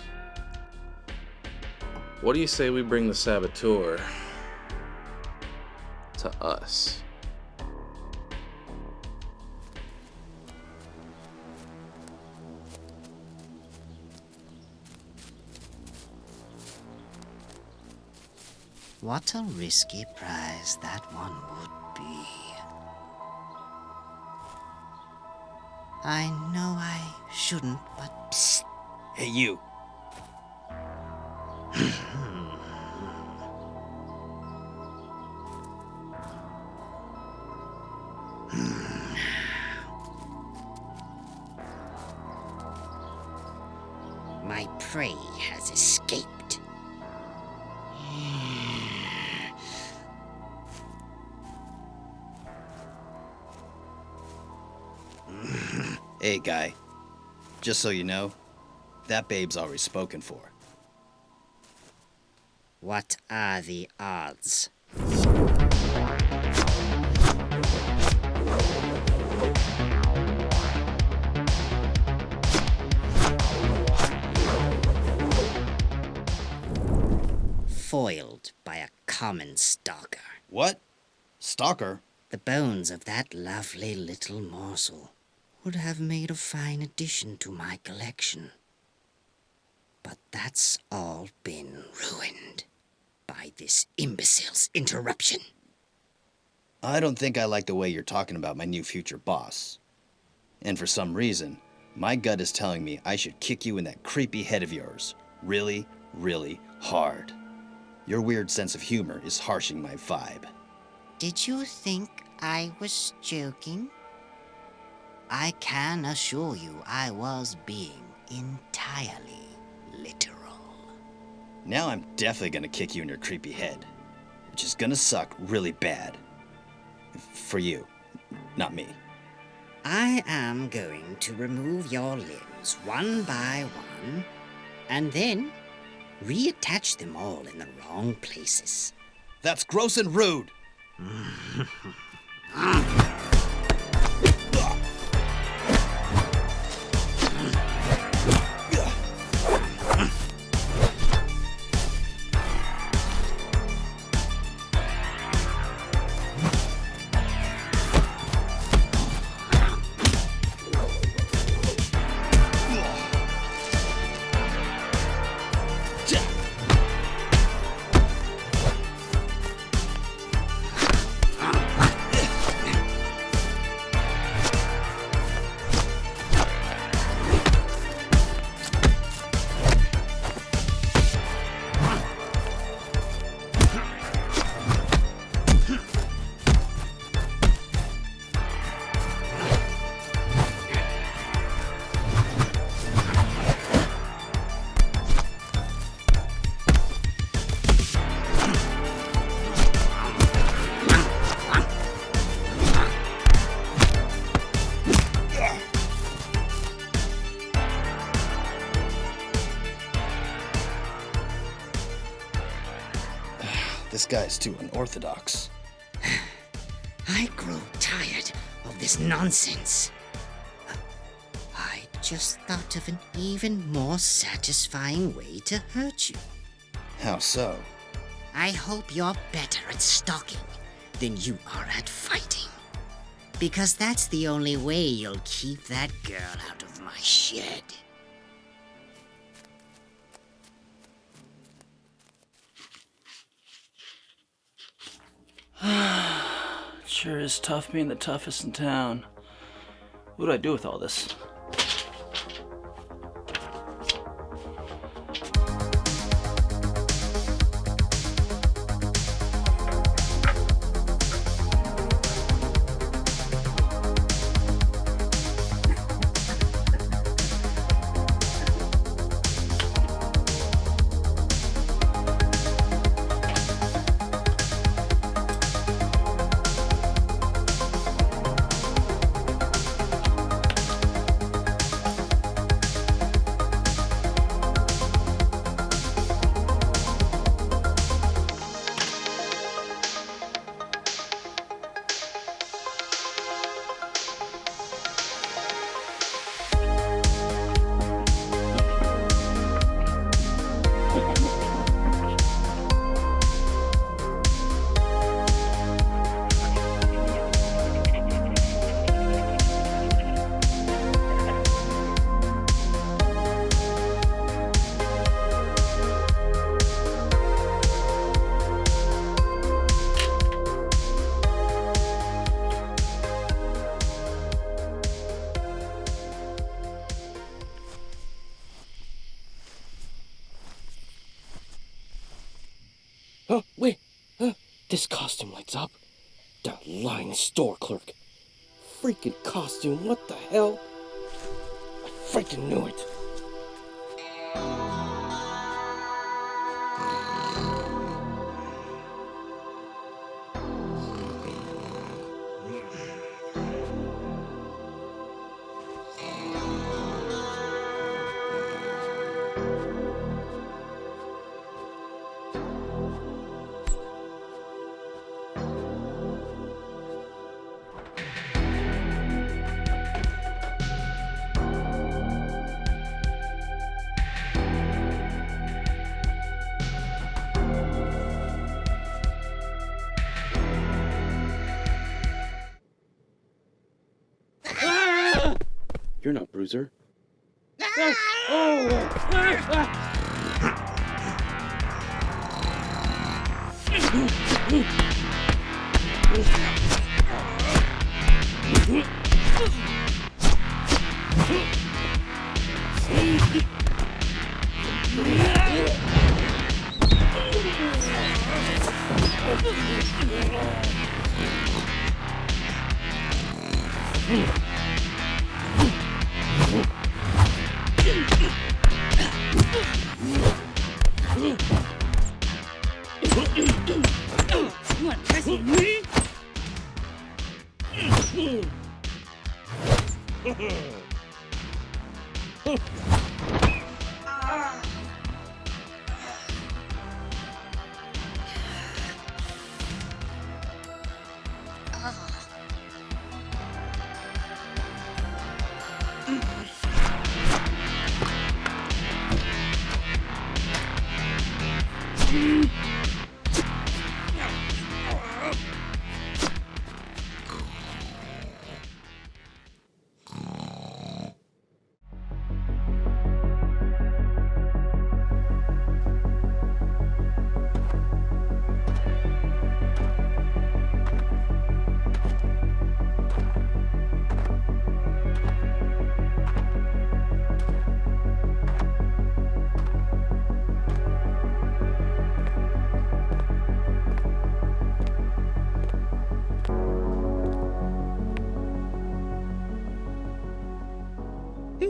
What do you say we bring the saboteur to us? What a risky prize that one would be. I know I shouldn't, but psst. Hey, you. My prey has escaped. Hey, guy. Just so you know, that babe's already spoken for. What are the odds? Foiled by a common stalker. What? Stalker? The bones of that lovely little morsel would have made a fine addition to my collection. But that's all been ruined by this imbecile's interruption. I don't think I like the way you're talking about my new future boss. And for some reason, my gut is telling me I should kick you in that creepy head of yours. Really, really hard. Your weird sense of humor is harshing my vibe. Did you think I was joking? I can assure you I was being entirely literal. Now I'm definitely gonna kick you in your creepy head, which is gonna suck really bad. For you, not me. I am going to remove your limbs one by one, and then reattach them all in the wrong places. That's gross and rude! This guy's too unorthodox. I grow tired of this nonsense. just thought of an even more satisfying way to hurt you. How so? I hope you're better at stalking than you are at fighting. Because that's the only way you'll keep that girl out of my shed. It sure is tough being the toughest in town. What do I do with all this? Oh, wait. This costume lights up. That lying store clerk. Freaking costume, what the hell? I freaking knew it. You're not Bruiser. You want to mess with me?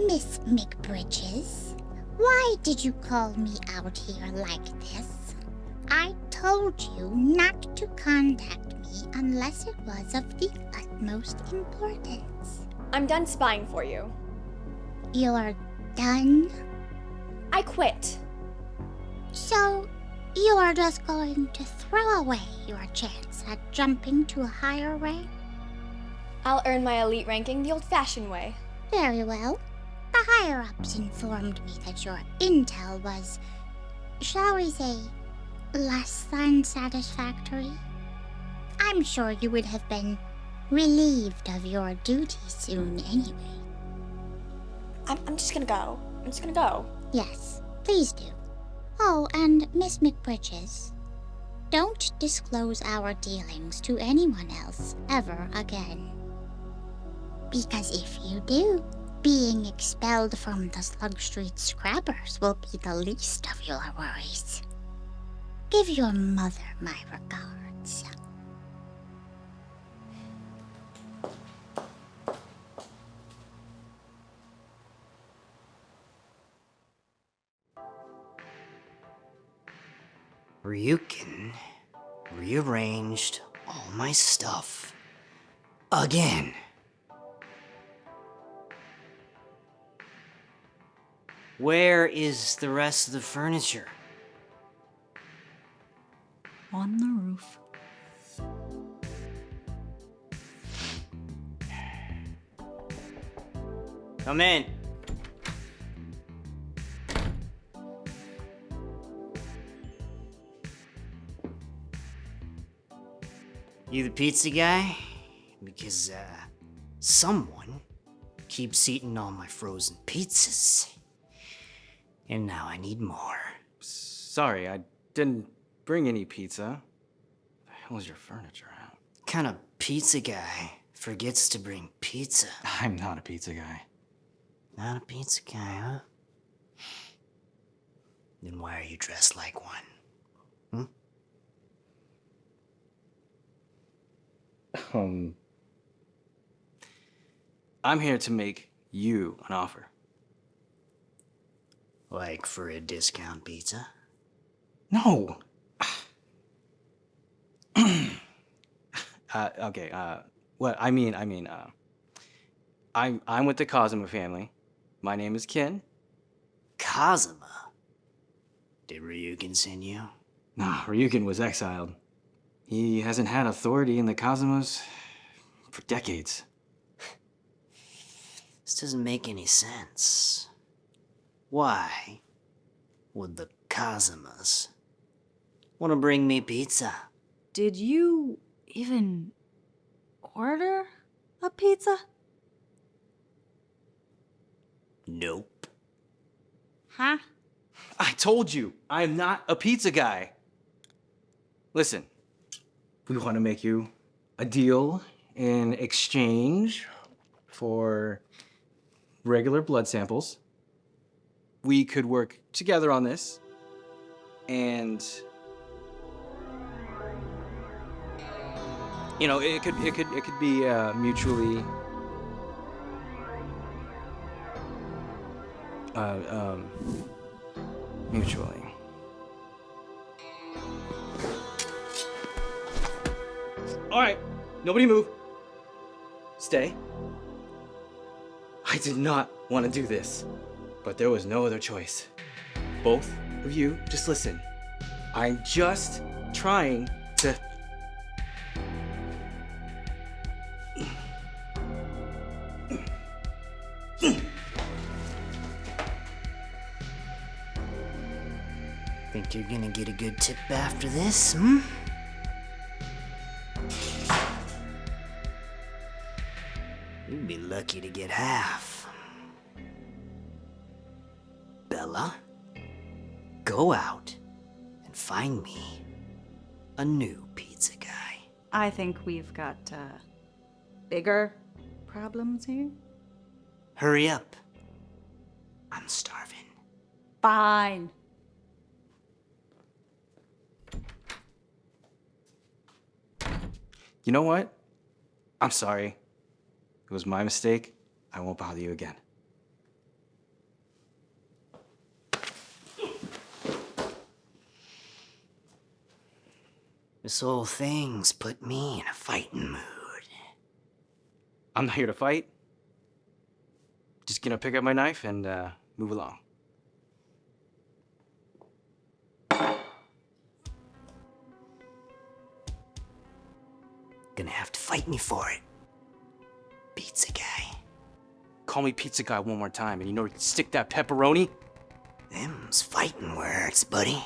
Miss McBridges, why did you call me out here like this? I told you not to contact me unless it was of the utmost importance. I'm done spying for you. You're done? I quit. So, you are just going to throw away your chance at jumping to a higher rank? I'll earn my elite ranking the old-fashioned way. Very well. The higher-ups informed me that your intel was, shall we say, less than satisfactory. I'm sure you would have been relieved of your duty soon anyway. I'm just gonna go. I'm just gonna go. Yes, please do. Oh, and Miss McBritches, don't disclose our dealings to anyone else ever again. Because if you do, being expelled from the Slug Street Scrappers will be the least of your worries. Give your mother my regards. Ryukin rearranged all my stuff again. Where is the rest of the furniture? On the roof. Come in. You the pizza guy? Because, someone keeps eating all my frozen pizzas. And now I need more. Sorry, I didn't bring any pizza. The hell is your furniture at? Kind of pizza guy forgets to bring pizza? I'm not a pizza guy. Not a pizza guy, huh? Then why are you dressed like one? I'm here to make you an offer. Like for a discount pizza? No. Okay, what I mean, I'm with the Kazuma family. My name is Ken. Kazuma? Did Ryukin send you? Nah, Ryukin was exiled. He hasn't had authority in the Kazumas for decades. This doesn't make any sense. Why would the Kazumas want to bring me pizza? Did you even order a pizza? Nope. Huh? I told you, I am not a pizza guy. Listen, we want to make you a deal in exchange for regular blood samples. We could work together on this, and you know, it could be mutually mutually. All right, nobody move. Stay. I did not want to do this, but there was no other choice. Both of you, just listen. I'm just trying to... Think you're gonna get a good tip after this, hmm? You'd be lucky to get half. Bella, go out and find me a new pizza guy. I think we've got bigger problems here. Hurry up. I'm starving. Fine. You know what? I'm sorry. It was my mistake. I won't bother you again. This whole thing's put me in a fighting mood. I'm not here to fight. Just gonna pick up my knife and move along. Gonna have to fight me for it. Pizza guy. call me pizza guy one more time, and you know where to stick that pepperoni? Them's fighting words, buddy.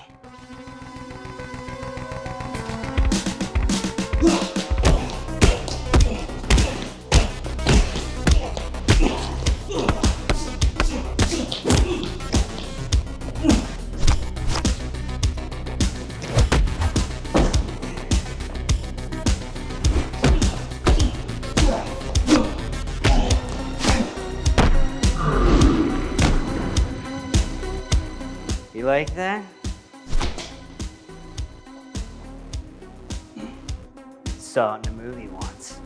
You like that? Saw it in a movie once.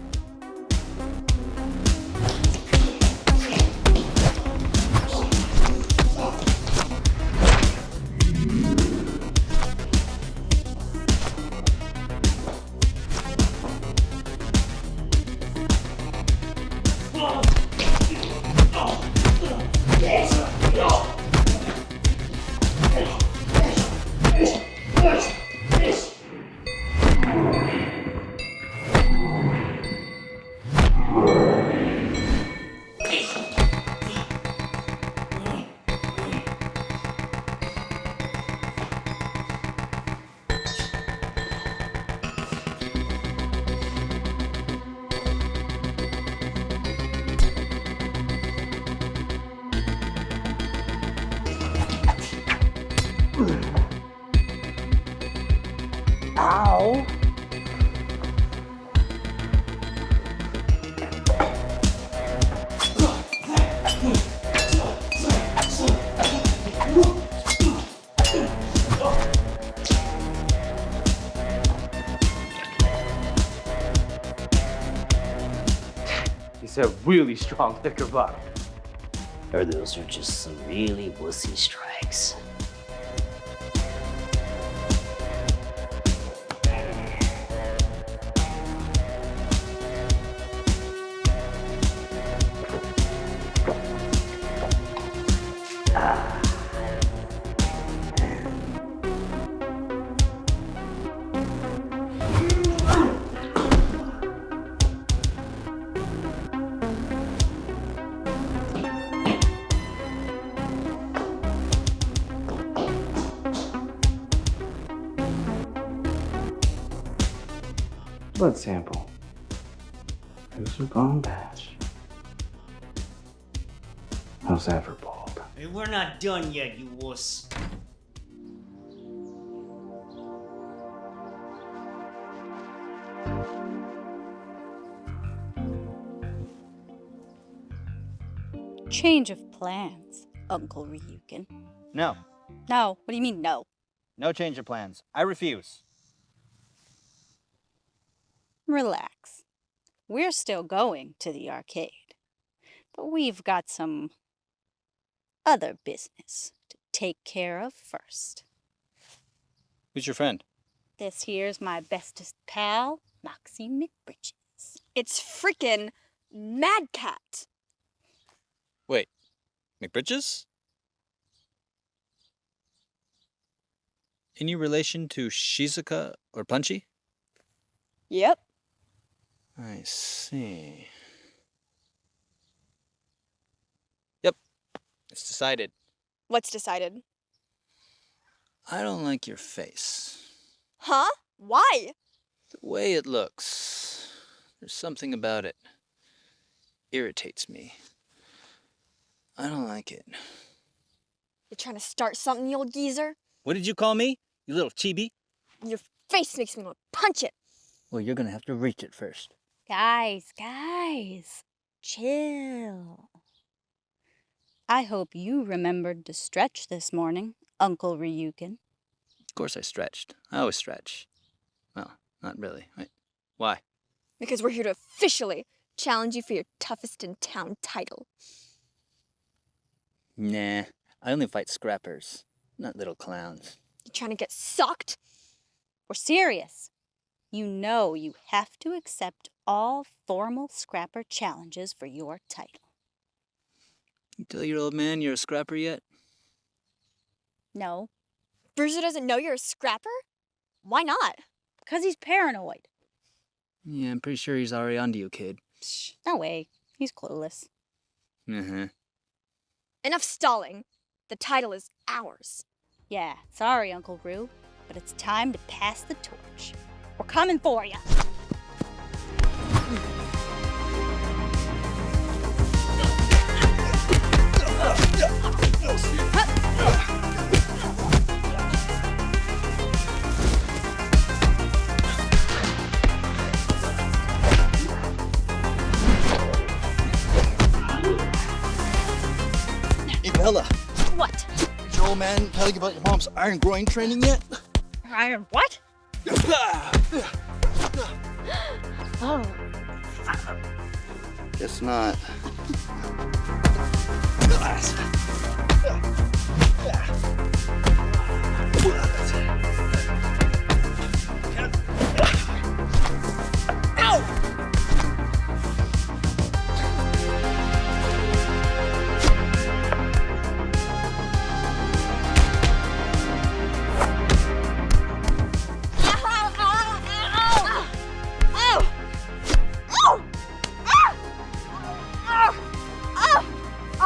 Ow! It's a really strong liquor bottle. Or those are just some really wussy strikes. Blood sample. Here's a bone patch. How's that for bald? Hey, we're not done yet, you wuss. Change of plans, Uncle Ryukin. No. No, what do you mean, no? No change of plans. I refuse. Relax. We're still going to the arcade, but we've got some other business to take care of first. Who's your friend? This here's my bestest pal, Moxie McBritches. It's frickin' Mad Cat. Wait, McBritches? Any relation to Shizuka or Punchy? Yep. I see. Yep, it's decided. What's decided? I don't like your face. Huh? Why? The way it looks. There's something about it. Irritates me. I don't like it. You trying to start something, you old geezer? What did you call me? You little chibi? Your face makes me want to punch it. Well, you're gonna have to reach it first. Guys, chill. I hope you remembered to stretch this morning, Uncle Ryukin. Of course I stretched. I always stretch. Well, not really. Why? Because we're here to officially challenge you for your toughest in town title. Nah, I only fight scrappers, not little clowns. You trying to get socked? We're serious. You know you have to accept all formal scrapper challenges for your title. You tell your old man you're a scrapper yet? No. Bruiser doesn't know you're a scrapper? Why not? Because he's paranoid. Yeah, I'm pretty sure he's already onto you, kid. No way. He's clueless. Mm-hmm. Enough stalling. The title is ours. Yeah, sorry, Uncle Roo, but it's time to pass the torch. We're coming for you. Hey, Bella. What? Did your old man tell you about your mom's iron groin training yet? Iron what? Oh. Guess not.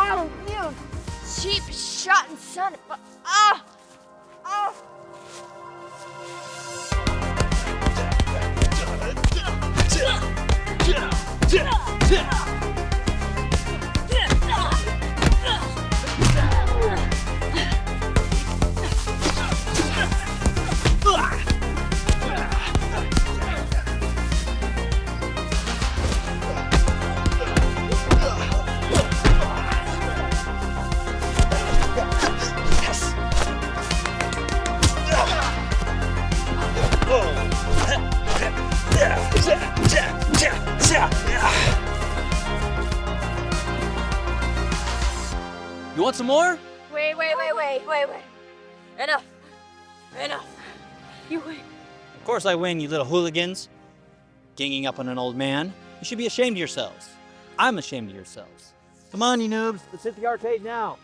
Oh, you cheap shot and son of a... Ah! Ah! You want some more? Wait. Enough. You win. Of course I win, you little hooligans. Ganging up on an old man. You should be ashamed of yourselves. I'm ashamed of yourselves. Come on, you noobs. Let's hit the arcade now.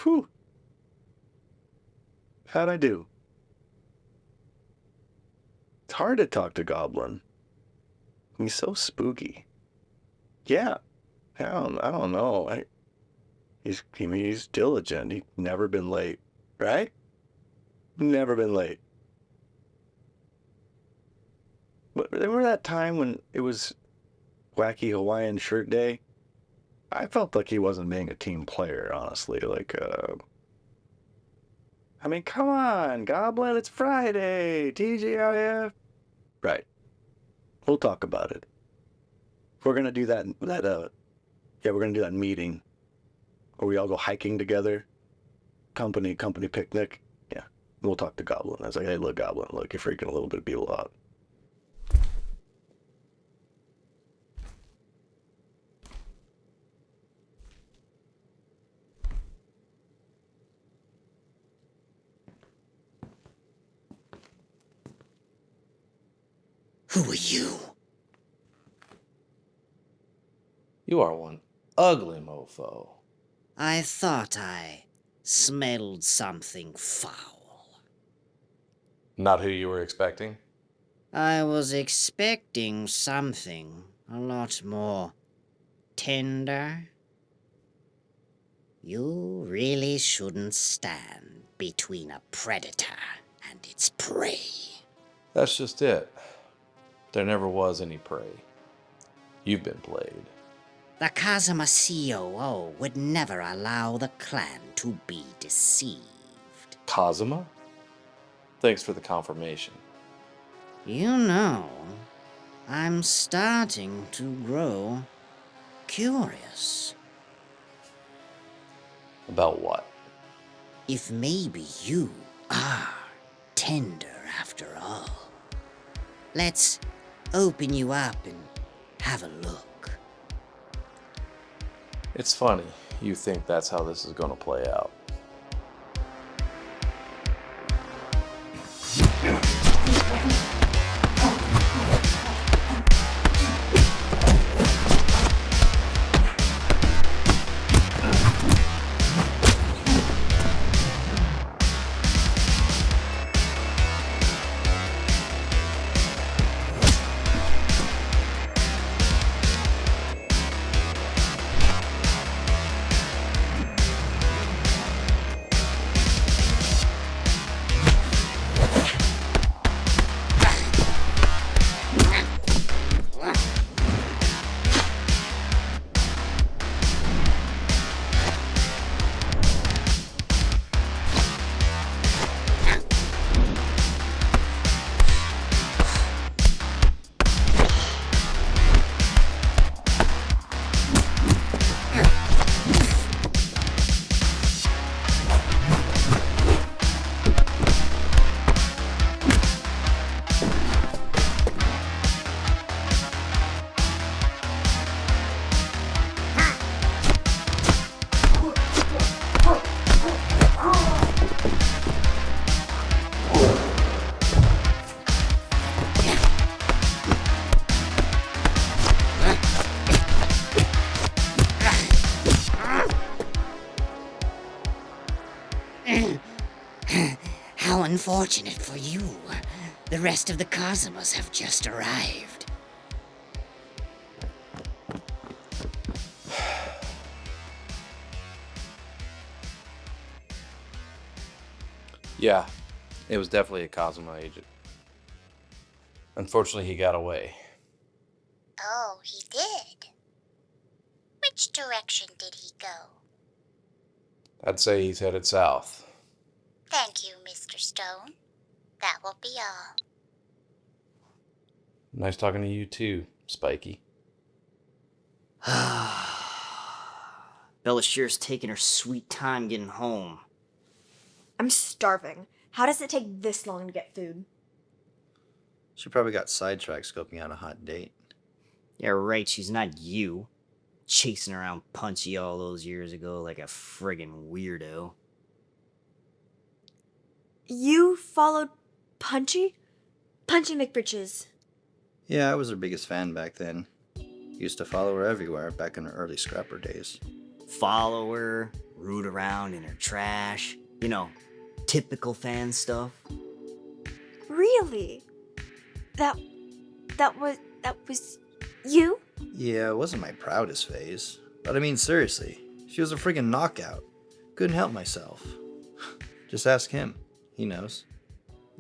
Whew. How'd I do? It's hard to talk to Goblin. He's so spooky. Yeah. I don't know. He's diligent. He's never been late. Right? Never been late. But remember that time when it was Wacky Hawaiian Shirt Day? I felt like he wasn't being a team player, honestly. I mean, come on, Goblin, it's Friday. TGIF. Right. We'll talk about it. We're gonna do that we're gonna do that meeting where we all go hiking together. Company picnic. Yeah. We'll talk to Goblin. I was like, hey, look, Goblin, look, you're freaking a little bit of people out. Who are you? You are one ugly mofo. I thought I smelled something foul. Not who you were expecting? I was expecting something a lot more tender. You really shouldn't stand between a predator and its prey. That's just it. There never was any prey. You've been played. The Kazuma COO would never allow the clan to be deceived. Kazuma? Thanks for the confirmation. You know, I'm starting to grow curious. About what? If maybe you are tender after all. Let's open you up and have a look. It's funny, you think that's how this is going to play out. Unfortunate for you, the rest of the Cosmos have just arrived. Yeah, it was definitely a Cosmo agent. Unfortunately, he got away. Oh, he did? Which direction did he go? I'd say he's headed south. Thank you, Mr. Stone. That will be all. Nice talking to you too, Spiky. Bella Shear's taking her sweet time getting home. I'm starving. How does it take this long to get food? She probably got sidetracked scoping out a hot date. Yeah, right, she's not you. Chasing around Punchy all those years ago like a friggin' weirdo. You followed Punchy? Punchy McBritches. Yeah, I was her biggest fan back then. Used to follow her everywhere back in her early scrapper days. Follow her, root around in her trash. You know, typical fan stuff. Really? That was you? Yeah, it wasn't my proudest phase. But I mean, seriously, she was a friggin' knockout. Couldn't help myself. Just ask him. He knows.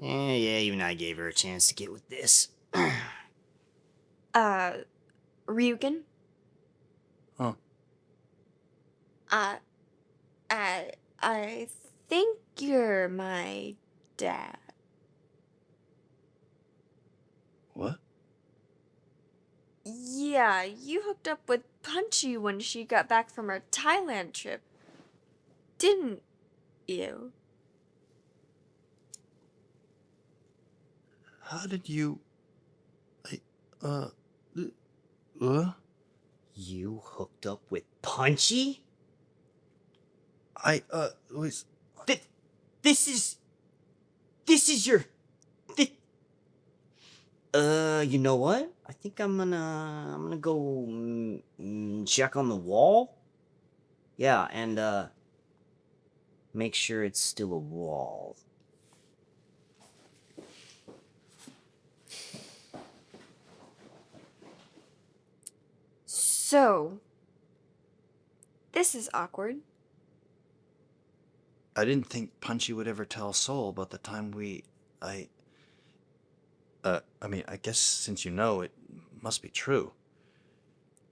Yeah, even I gave her a chance to get with this. Ryugen? Huh. I think you're my dad. What? Yeah, you hooked up with Punchy when she got back from her Thailand trip. Didn't you? How did you... You hooked up with Punchy? Was... This is your... you know what? I think I'm gonna go check on the wall. Yeah, and make sure it's still a wall. So, this is awkward. I didn't think Punchy would ever tell Soul about the time I mean, I guess since you know, it must be true.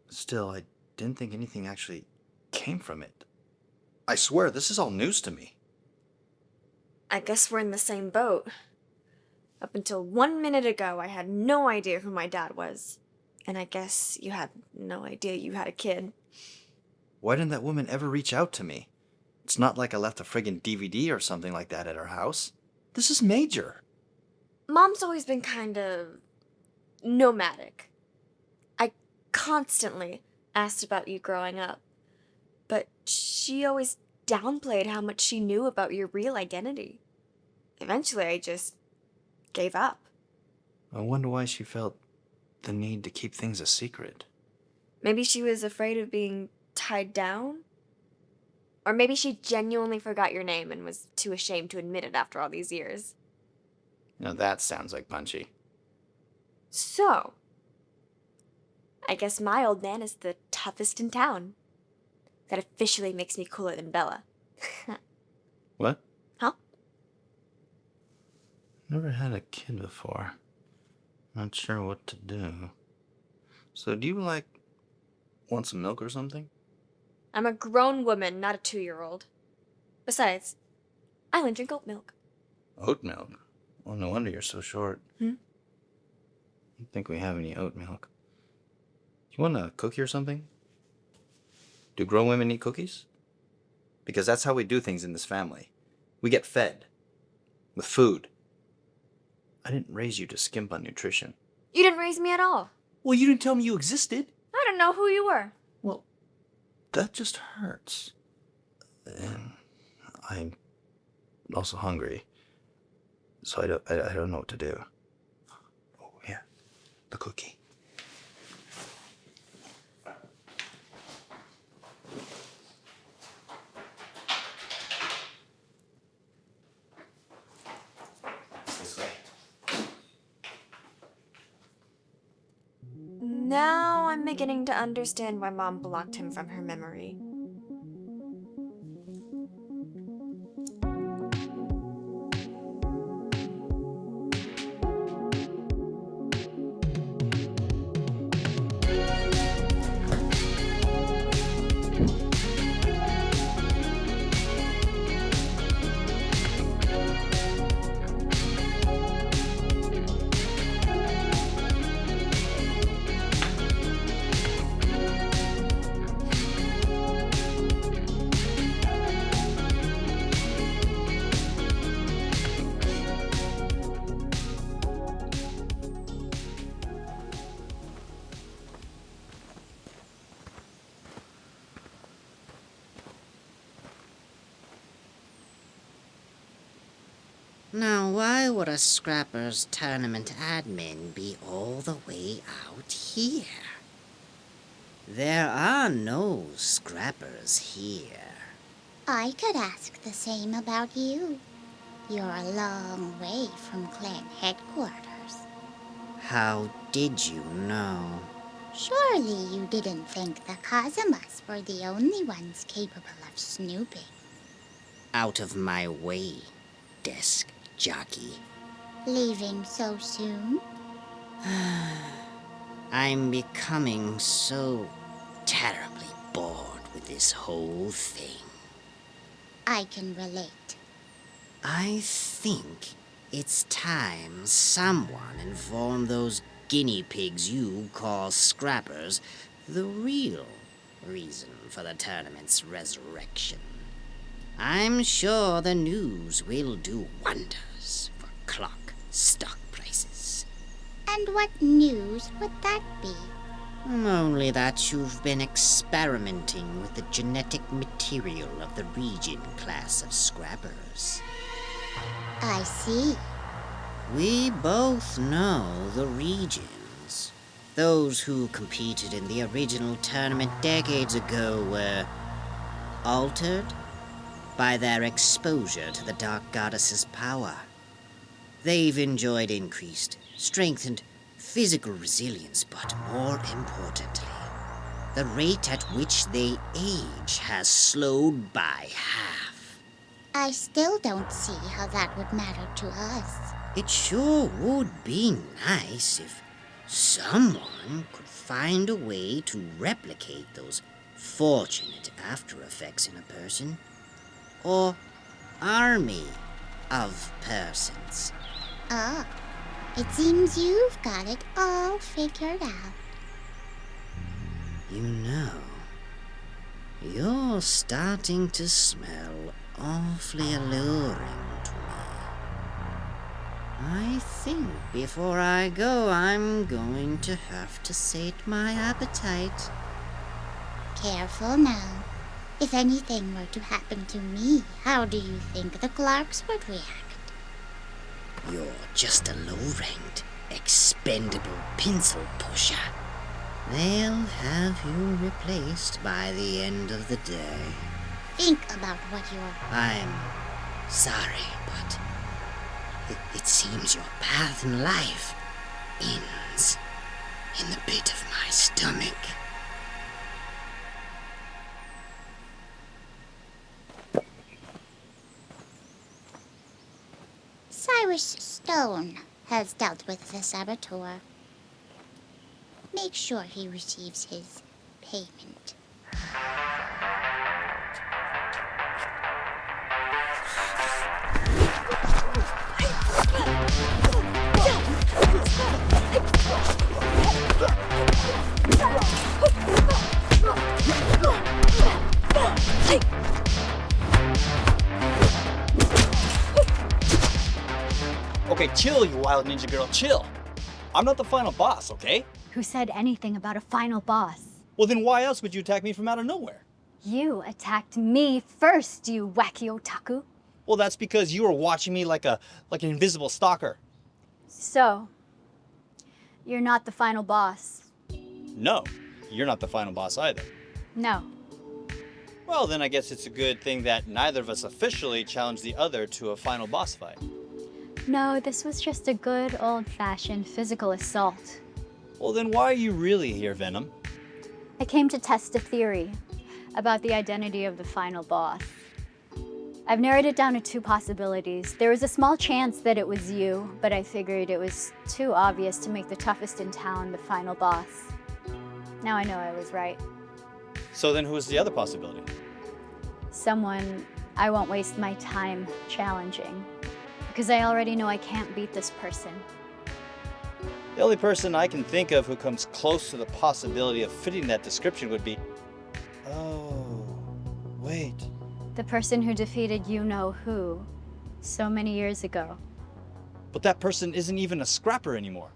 Still, I didn't think anything actually came from it. I swear, this is all news to me. I guess we're in the same boat. Up until 1 minute ago, I had no idea who my dad was. And I guess you had no idea you had a kid. Why didn't that woman ever reach out to me? It's not like I left a friggin' DVD or something like that at her house. This is major. Mom's always been kind of nomadic. I constantly asked about you growing up, but she always downplayed how much she knew about your real identity. Eventually, I just gave up. I wonder why she felt the need to keep things a secret. Maybe she was afraid of being tied down? Or maybe she genuinely forgot your name and was too ashamed to admit it after all these years. Now that sounds like Punchy. So, I guess my old man is the toughest in town. That officially makes me cooler than Bella. What? Huh? Never had a kid before. Not sure what to do. So do you, want some milk or something? I'm a grown woman, not a 2-year-old. Besides, I only drink oat milk. Oat milk? Well, no wonder you're so short. Hmm? I don't think we have any oat milk. You want a cookie or something? Do grown women eat cookies? Because that's how we do things in this family. We get fed. With food. I didn't raise you to skimp on nutrition. You didn't raise me at all. Well, you didn't tell me you existed. I don't know who you were. Well, that just hurts. And I'm also hungry. So I don't know what to do. Oh, yeah. The cookie. Now I'm beginning to understand why Mom blocked him from her memory. Now, why would a Scrappers tournament admin be all the way out here? There are no Scrappers here. I could ask the same about you. You're a long way from clan headquarters. How did you know? Surely you didn't think the Kazumas were the only ones capable of snooping. Out of my way, desk jockey. Leaving so soon? I'm becoming so terribly bored with this whole thing. I can relate. I think it's time someone informed those guinea pigs you call Scrappers the real reason for the tournament's resurrection. I'm sure the news will do wonders for clock stock prices. And what news would that be? Only that you've been experimenting with the genetic material of the Regen class of Scrappers. I see. We both know the Regens. Those who competed in the original tournament decades ago were altered by their exposure to the Dark Goddess's power. They've enjoyed increased, strengthened physical resilience, but more importantly, the rate at which they age has slowed by half. I still don't see how that would matter to us. It sure would be nice if someone could find a way to replicate those fortunate after effects in a person. Or army of persons. Ah, it seems you've got it all figured out. You know, you're starting to smell awfully alluring to me. I think before I go, I'm going to have to sate my appetite. Careful now. If anything were to happen to me, how do you think the Clarks would react? You're just a low-ranked, expendable pencil pusher. They'll have you replaced by the end of the day. Think about what you're... I'm sorry, but it seems your path in life ends in the pit of my stomach. Cyrus Stone has dealt with the saboteur. Make sure he receives his payment. Okay, chill, you wild ninja girl, chill. I'm not the final boss, okay? Who said anything about a final boss? Well, then why else would you attack me from out of nowhere? You attacked me first, you wacky otaku. Well, that's because you were watching me like an invisible stalker. So, you're not the final boss. No, you're not the final boss either. No. Well, then I guess it's a good thing that neither of us officially challenged the other to a final boss fight. No, this was just a good old-fashioned physical assault. Well, then why are you really here, Venom? I came to test a theory about the identity of the final boss. I've narrowed it down to 2 possibilities. There was a small chance that it was you, but I figured it was too obvious to make the toughest in town the final boss. Now I know I was right. So then who's the other possibility? Someone I won't waste my time challenging, because I already know I can't beat this person. The only person I can think of who comes close to the possibility of fitting that description would be... Oh, wait. The person who defeated you-know-who so many years ago. But that person isn't even a scrapper anymore.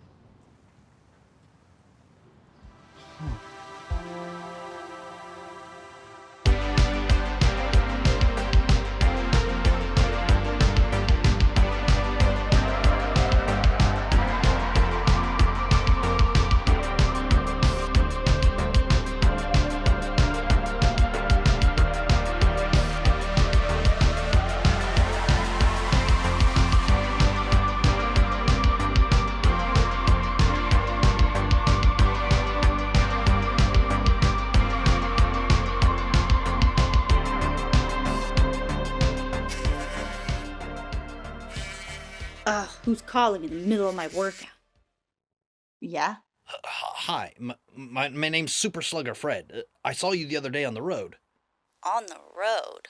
Who's calling in the middle of my workout? Yeah? Hi, my name's Super Slugger Fred. I saw you the other day on the road. On the road?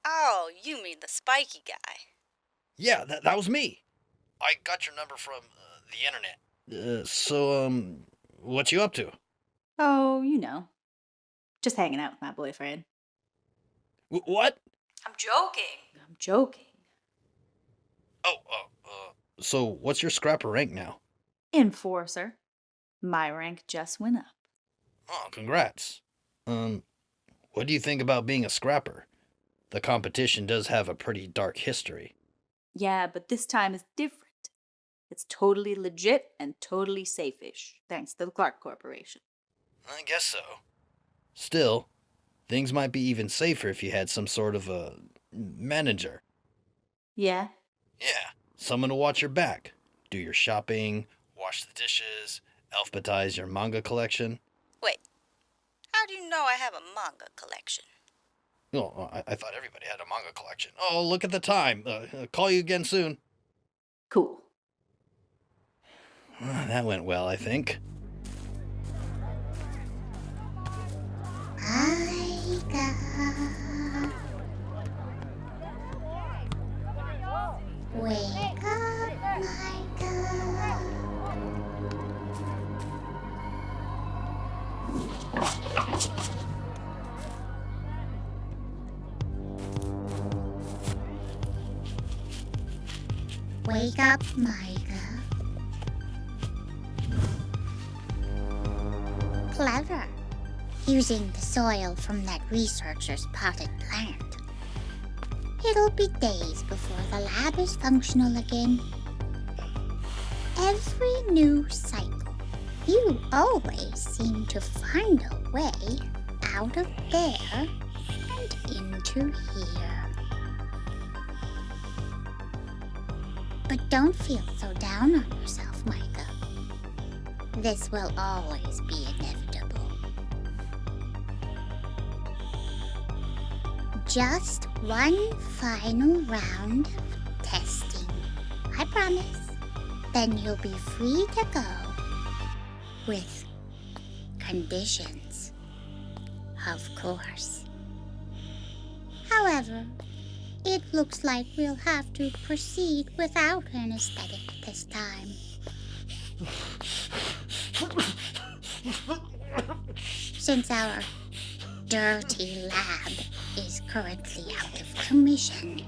Oh, you mean the spiky guy. Yeah, that was me. I got your number from the internet. What you up to? Oh, you know. Just hanging out with my boyfriend. What? I'm joking. I'm joking. So what's your scrapper rank now? Enforcer. My rank just went up. Oh, congrats. What do you think about being a scrapper? The competition does have a pretty dark history. Yeah, but this time is different. It's totally legit and totally safe-ish, thanks to the Clark Corporation. I guess so. Still, things might be even safer if you had some sort of a manager. Yeah? Yeah, someone to watch your back, do your shopping, wash the dishes, alphabetize your manga collection. Wait, how do you know I have a manga collection? Oh, I thought everybody had a manga collection. Oh, look at the time. Call you again soon. Cool. That went well, I think. Wake up, my girl. Wake up, Micah. Clever. Using the soil from that researcher's potted plant. It'll be days before the lab is functional again. Every new cycle, you always seem to find a way out of there and into here. But don't feel so down on yourself, Micah. This will always be inevitable. Just one final round of testing, I promise. Then you'll be free to go. With conditions, of course. However, it looks like we'll have to proceed without anesthetic this time. Since our dirty lab is currently out of commission.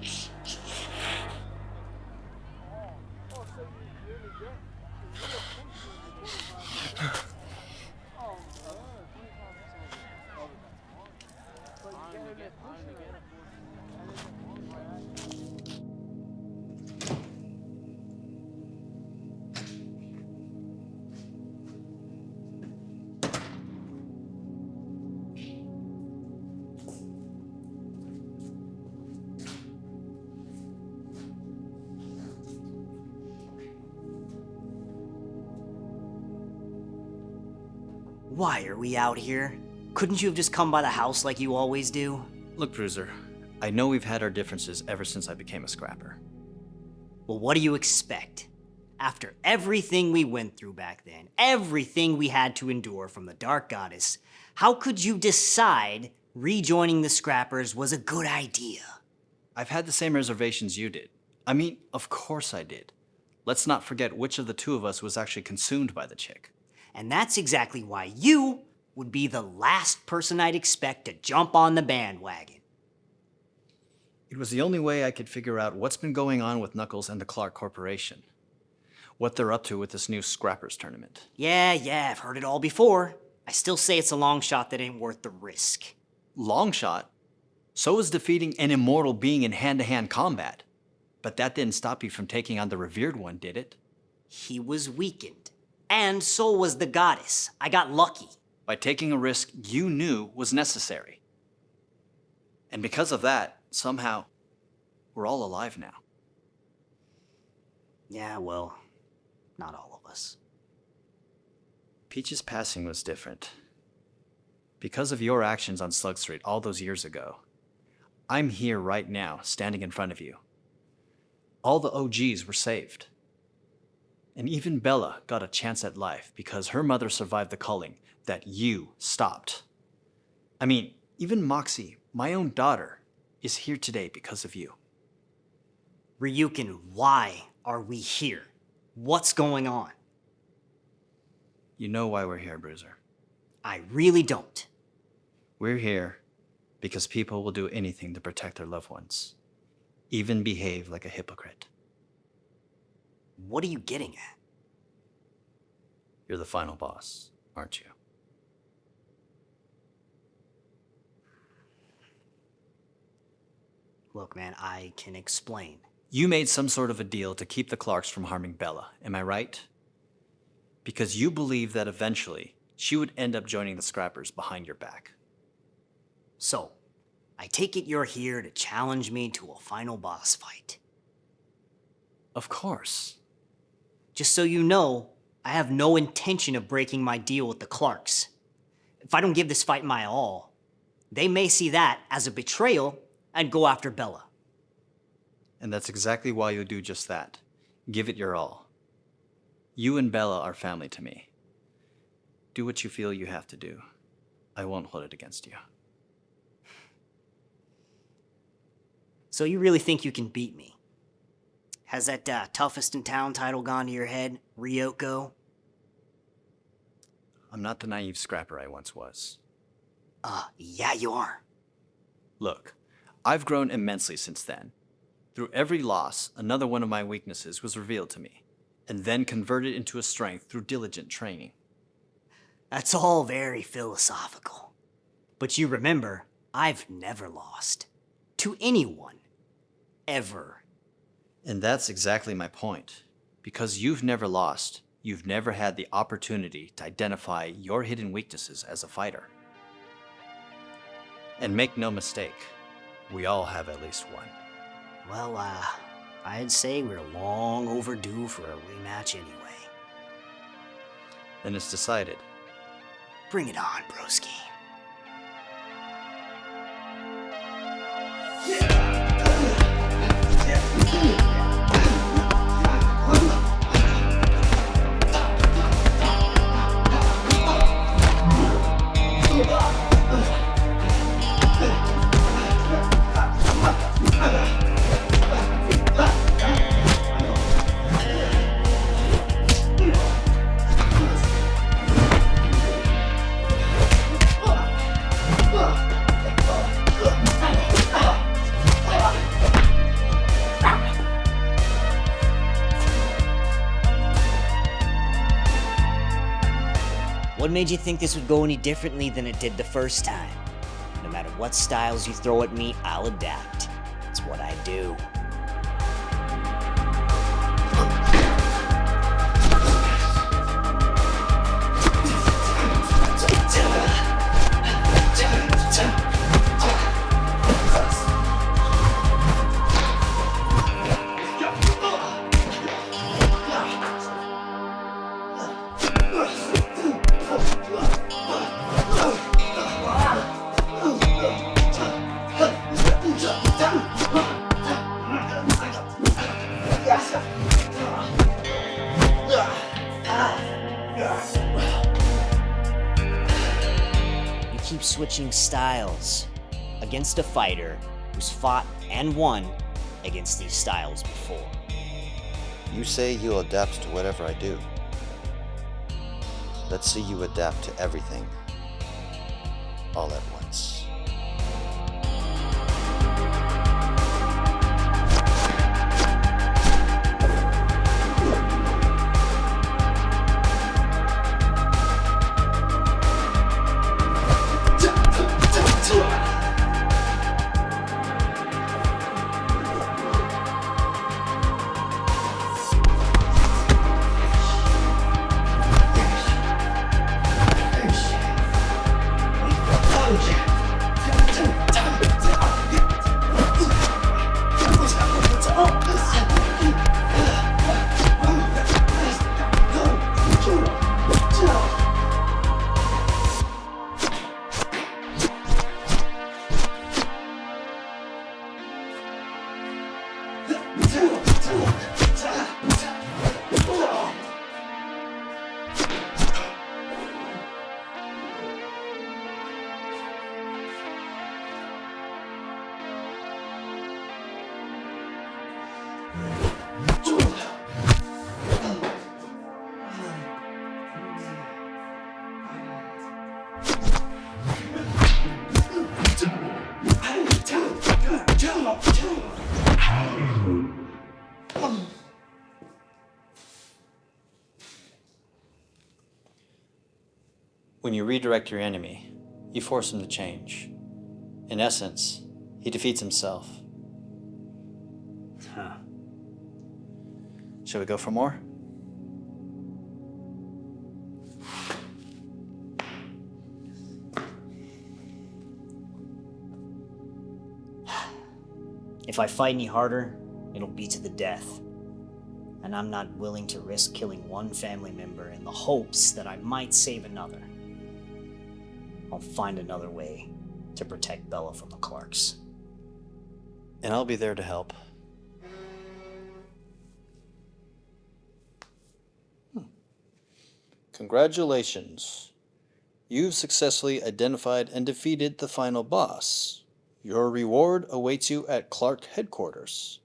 Why are we out here? Couldn't you have just come by the house like you always do? Look, Bruiser, I know we've had our differences ever since I became a scrapper. Well, what do you expect? After everything we went through back then, everything we had to endure from the Dark Goddess, how could you decide rejoining the Scrappers was a good idea? I've had the same reservations you did. I mean, of course I did. Let's not forget which of the two of us was actually consumed by the chick. And that's exactly why you would be the last person I'd expect to jump on the bandwagon. It was the only way I could figure out what's been going on with Knuckles and the Clark Corporation. What they're up to with this new Scrappers tournament. Yeah, I've heard it all before. I still say it's a long shot that ain't worth the risk. Long shot? So is defeating an immortal being in hand-to-hand combat. But that didn't stop you from taking on the revered one, did it? He was weakened. And so was the goddess. I got lucky. By taking a risk you knew was necessary. And because of that, somehow, we're all alive now. Yeah, well, not all of us. Peach's passing was different. Because of your actions on Slug Street all those years ago, I'm here right now, standing in front of you. All the OGs were saved. And even Bella got a chance at life because her mother survived the culling that you stopped. I mean, even Moxie, my own daughter, is here today because of you. Ryukin, why are we here? What's going on? You know why we're here, Bruiser. I really don't. We're here because people will do anything to protect their loved ones, even behave like a hypocrite. What are you getting at? You're the final boss, aren't you? Look, man, I can explain. You made some sort of a deal to keep the Clarks from harming Bella, am I right? Because you believed that eventually she would end up joining the Scrappers behind your back. So, I take it you're here to challenge me to a final boss fight. Of course. Just so you know, I have no intention of breaking my deal with the Clarks. If I don't give this fight my all, they may see that as a betrayal and go after Bella. And that's exactly why you'll do just that. Give it your all. You and Bella are family to me. Do what you feel you have to do. I won't hold it against you. So you really think you can beat me? Has that toughest in town title gone to your head, Ryoko? I'm not the naive scrapper I once was. Yeah, you are. Look, I've grown immensely since then. Through every loss, another one of my weaknesses was revealed to me, and then converted into a strength through diligent training. That's all very philosophical. But you remember, I've never lost. To anyone. Ever. And that's exactly my point. Because you've never lost, you've never had the opportunity to identify your hidden weaknesses as a fighter. And make no mistake, we all have at least one. Well, I'd say we're long overdue for a rematch anyway. Then it's decided. Bring it on, broski. What made you think this would go any differently than it did the first time? No matter what styles you throw at me, I'll adapt. It's what I do. keep switching styles against a fighter who's fought and won against these styles before. You say you'll adapt to whatever I do. Let's see you adapt to everything all at once. When you redirect your enemy, you force him to change. In essence, he defeats himself. Huh. Shall we go for more? If I fight any harder, it'll be to the death. And I'm not willing to risk killing one family member in the hopes that I might save another. I'll find another way to protect Bella from the Clarks. And I'll be there to help. Congratulations. You've successfully identified and defeated the final boss. Your reward awaits you at Clark headquarters.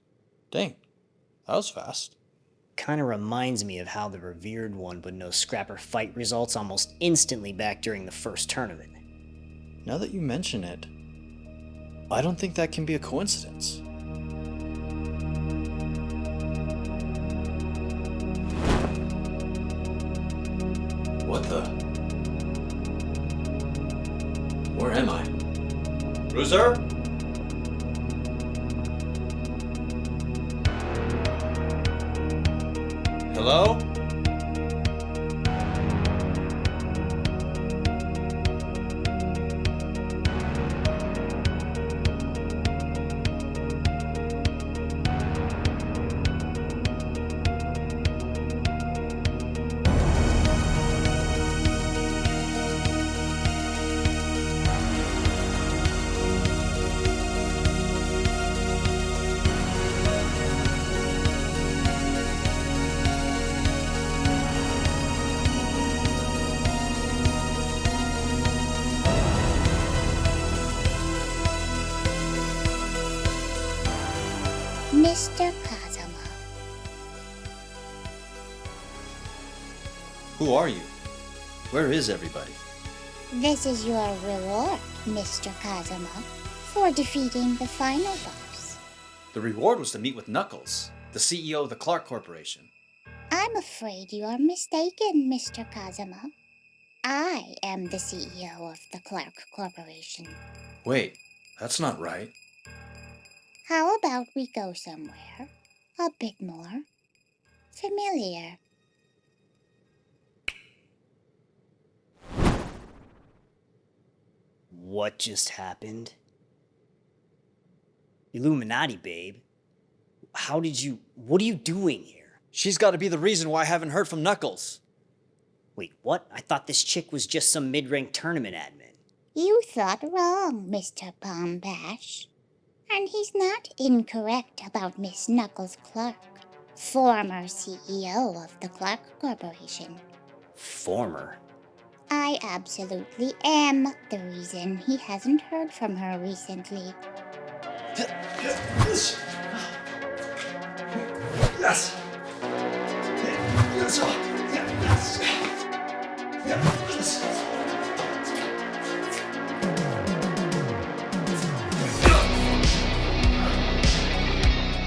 Dang, that was fast. Kinda reminds me of how the revered one would know Scrapper fight results almost instantly back during the first tournament. Now that you mention it, I don't think that can be a coincidence. What the? Where am I? Bruiser? Hello? Mr. Kazuma. Who are you? Where is everybody? This is your reward, Mr. Kazuma, for defeating the final boss. The reward was to meet with Knuckles, the CEO of the Clark Corporation. I'm afraid you are mistaken, Mr. Kazuma. I am the CEO of the Clark Corporation. Wait, that's not right. How about we go somewhere a bit more familiar? What just happened? Illuminati, babe. What are you doing here? She's got to be the reason why I haven't heard from Knuckles. Wait, what? I thought this chick was just some mid-rank tournament admin. You thought wrong, Mr. Pombash. And he's not incorrect about Miss Knuckles Clark, former CEO of the Clark Corporation. Former? I absolutely am the reason he hasn't heard from her recently. Yes. Yes.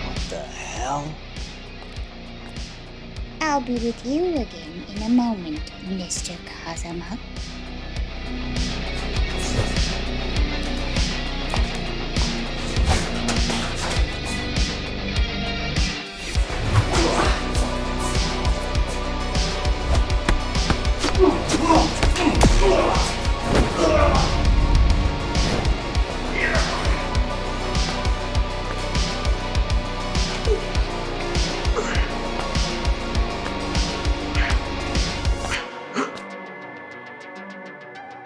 What the hell? I'll be with you again in a moment, Mr. Kazama.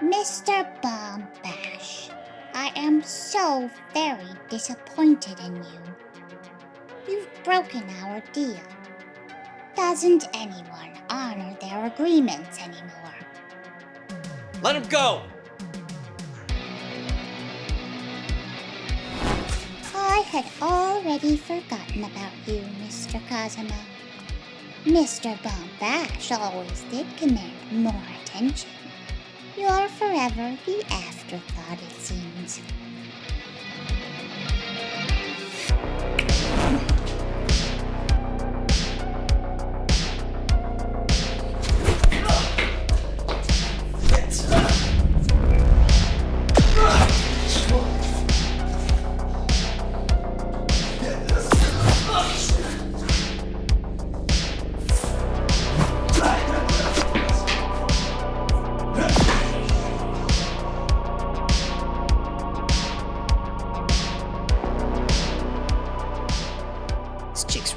Mr. Bombash, I am so very disappointed in you. You've broken our deal. Doesn't anyone honor their agreements anymore? Let him go! I had already forgotten about you, Mr. Kazama. Mr. Bombash always did command more attention. You're forever the afterthought, it seems.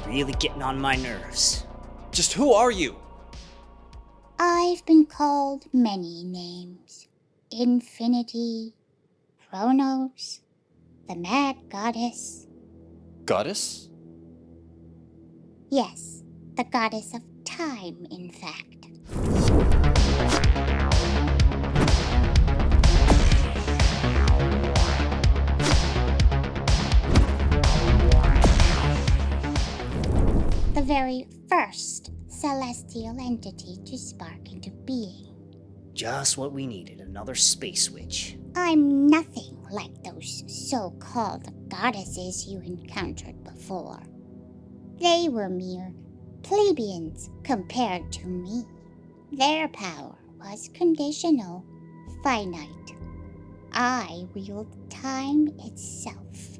Really getting on my nerves. Just who are you? I've been called many names. Infinity, Chronos, the Mad Goddess. Goddess? Yes, the goddess of time, in fact. The very first celestial entity to spark into being. Just what we needed, another space witch. I'm nothing like those so-called goddesses you encountered before. They were mere plebeians compared to me. Their power was conditional, finite. I wield time itself.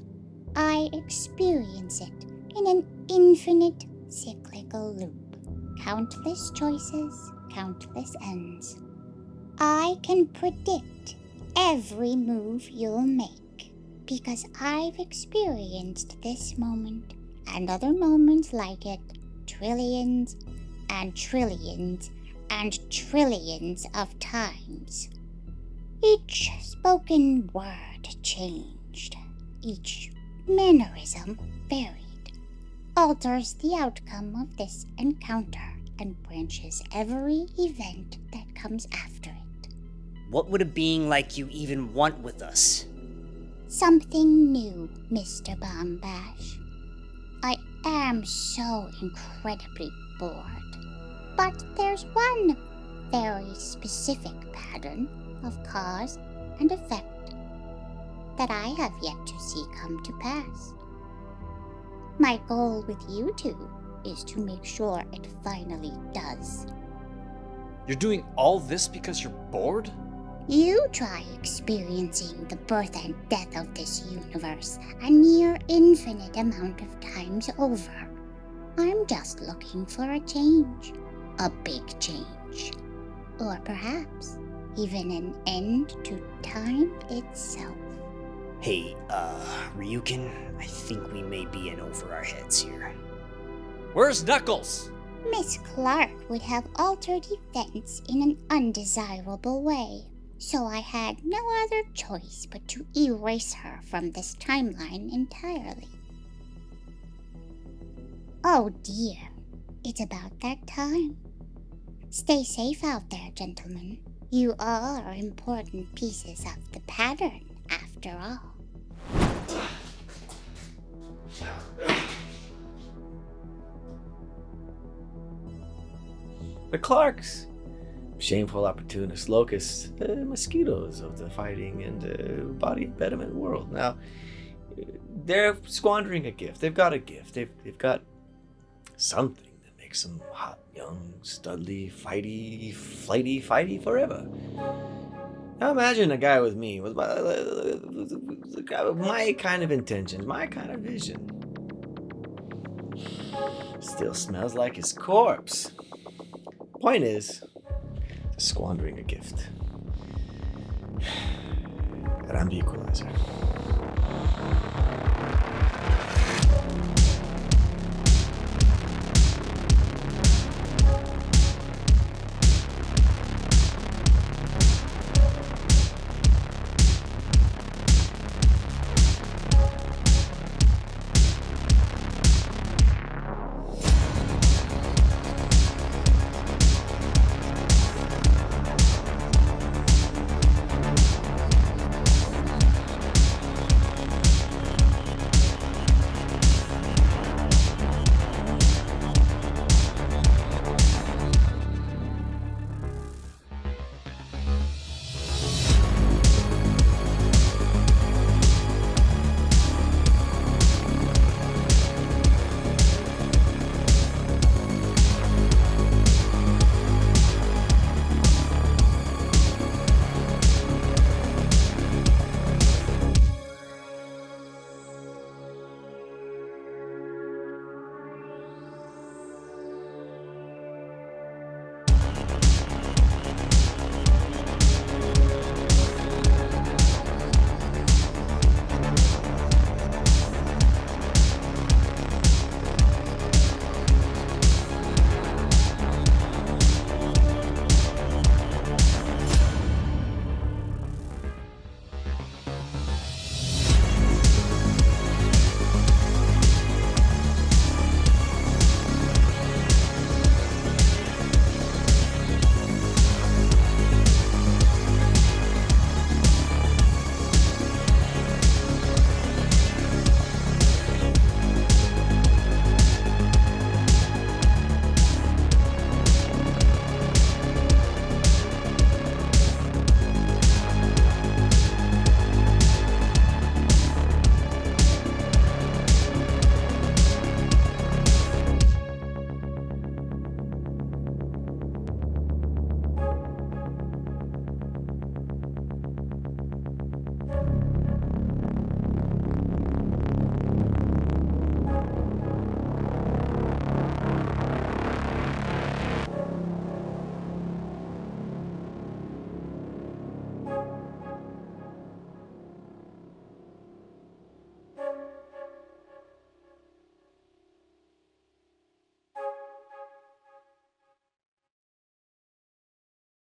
I experience it in an infinite cyclical loop. Countless choices, countless ends. I can predict every move you'll make because I've experienced this moment and other moments like it trillions and trillions and trillions of times. Each spoken word changed. Each mannerism varied. Alters the outcome of this encounter and branches every event that comes after it. What would a being like you even want with us? Something new, Mr. Bombash. I am so incredibly bored. But there's one very specific pattern of cause and effect that I have yet to see come to pass. My goal with you two is to make sure it finally does. You're doing all this because you're bored? You try experiencing the birth and death of this universe a near infinite amount of times over. I'm just looking for a change. A big change. Or perhaps even an end to time itself. Hey, Ryukin, I think we may be in over our heads here. Where's Knuckles? Miss Clark would have altered events in an undesirable way, so I had no other choice but to erase her from this timeline entirely. Oh dear, it's about that time. Stay safe out there, gentlemen. You all are important pieces of the pattern, after all. The Clarks, shameful opportunist locusts, mosquitoes of the fighting and body impediment world. Now, they're squandering a gift. They've got a gift. They've got something that makes them hot, young, studly, fighty forever. Now imagine a guy with me, with my kind of intentions, my kind of vision. Still smells like his corpse. Point is, squandering a gift. And I'm the Equalizer.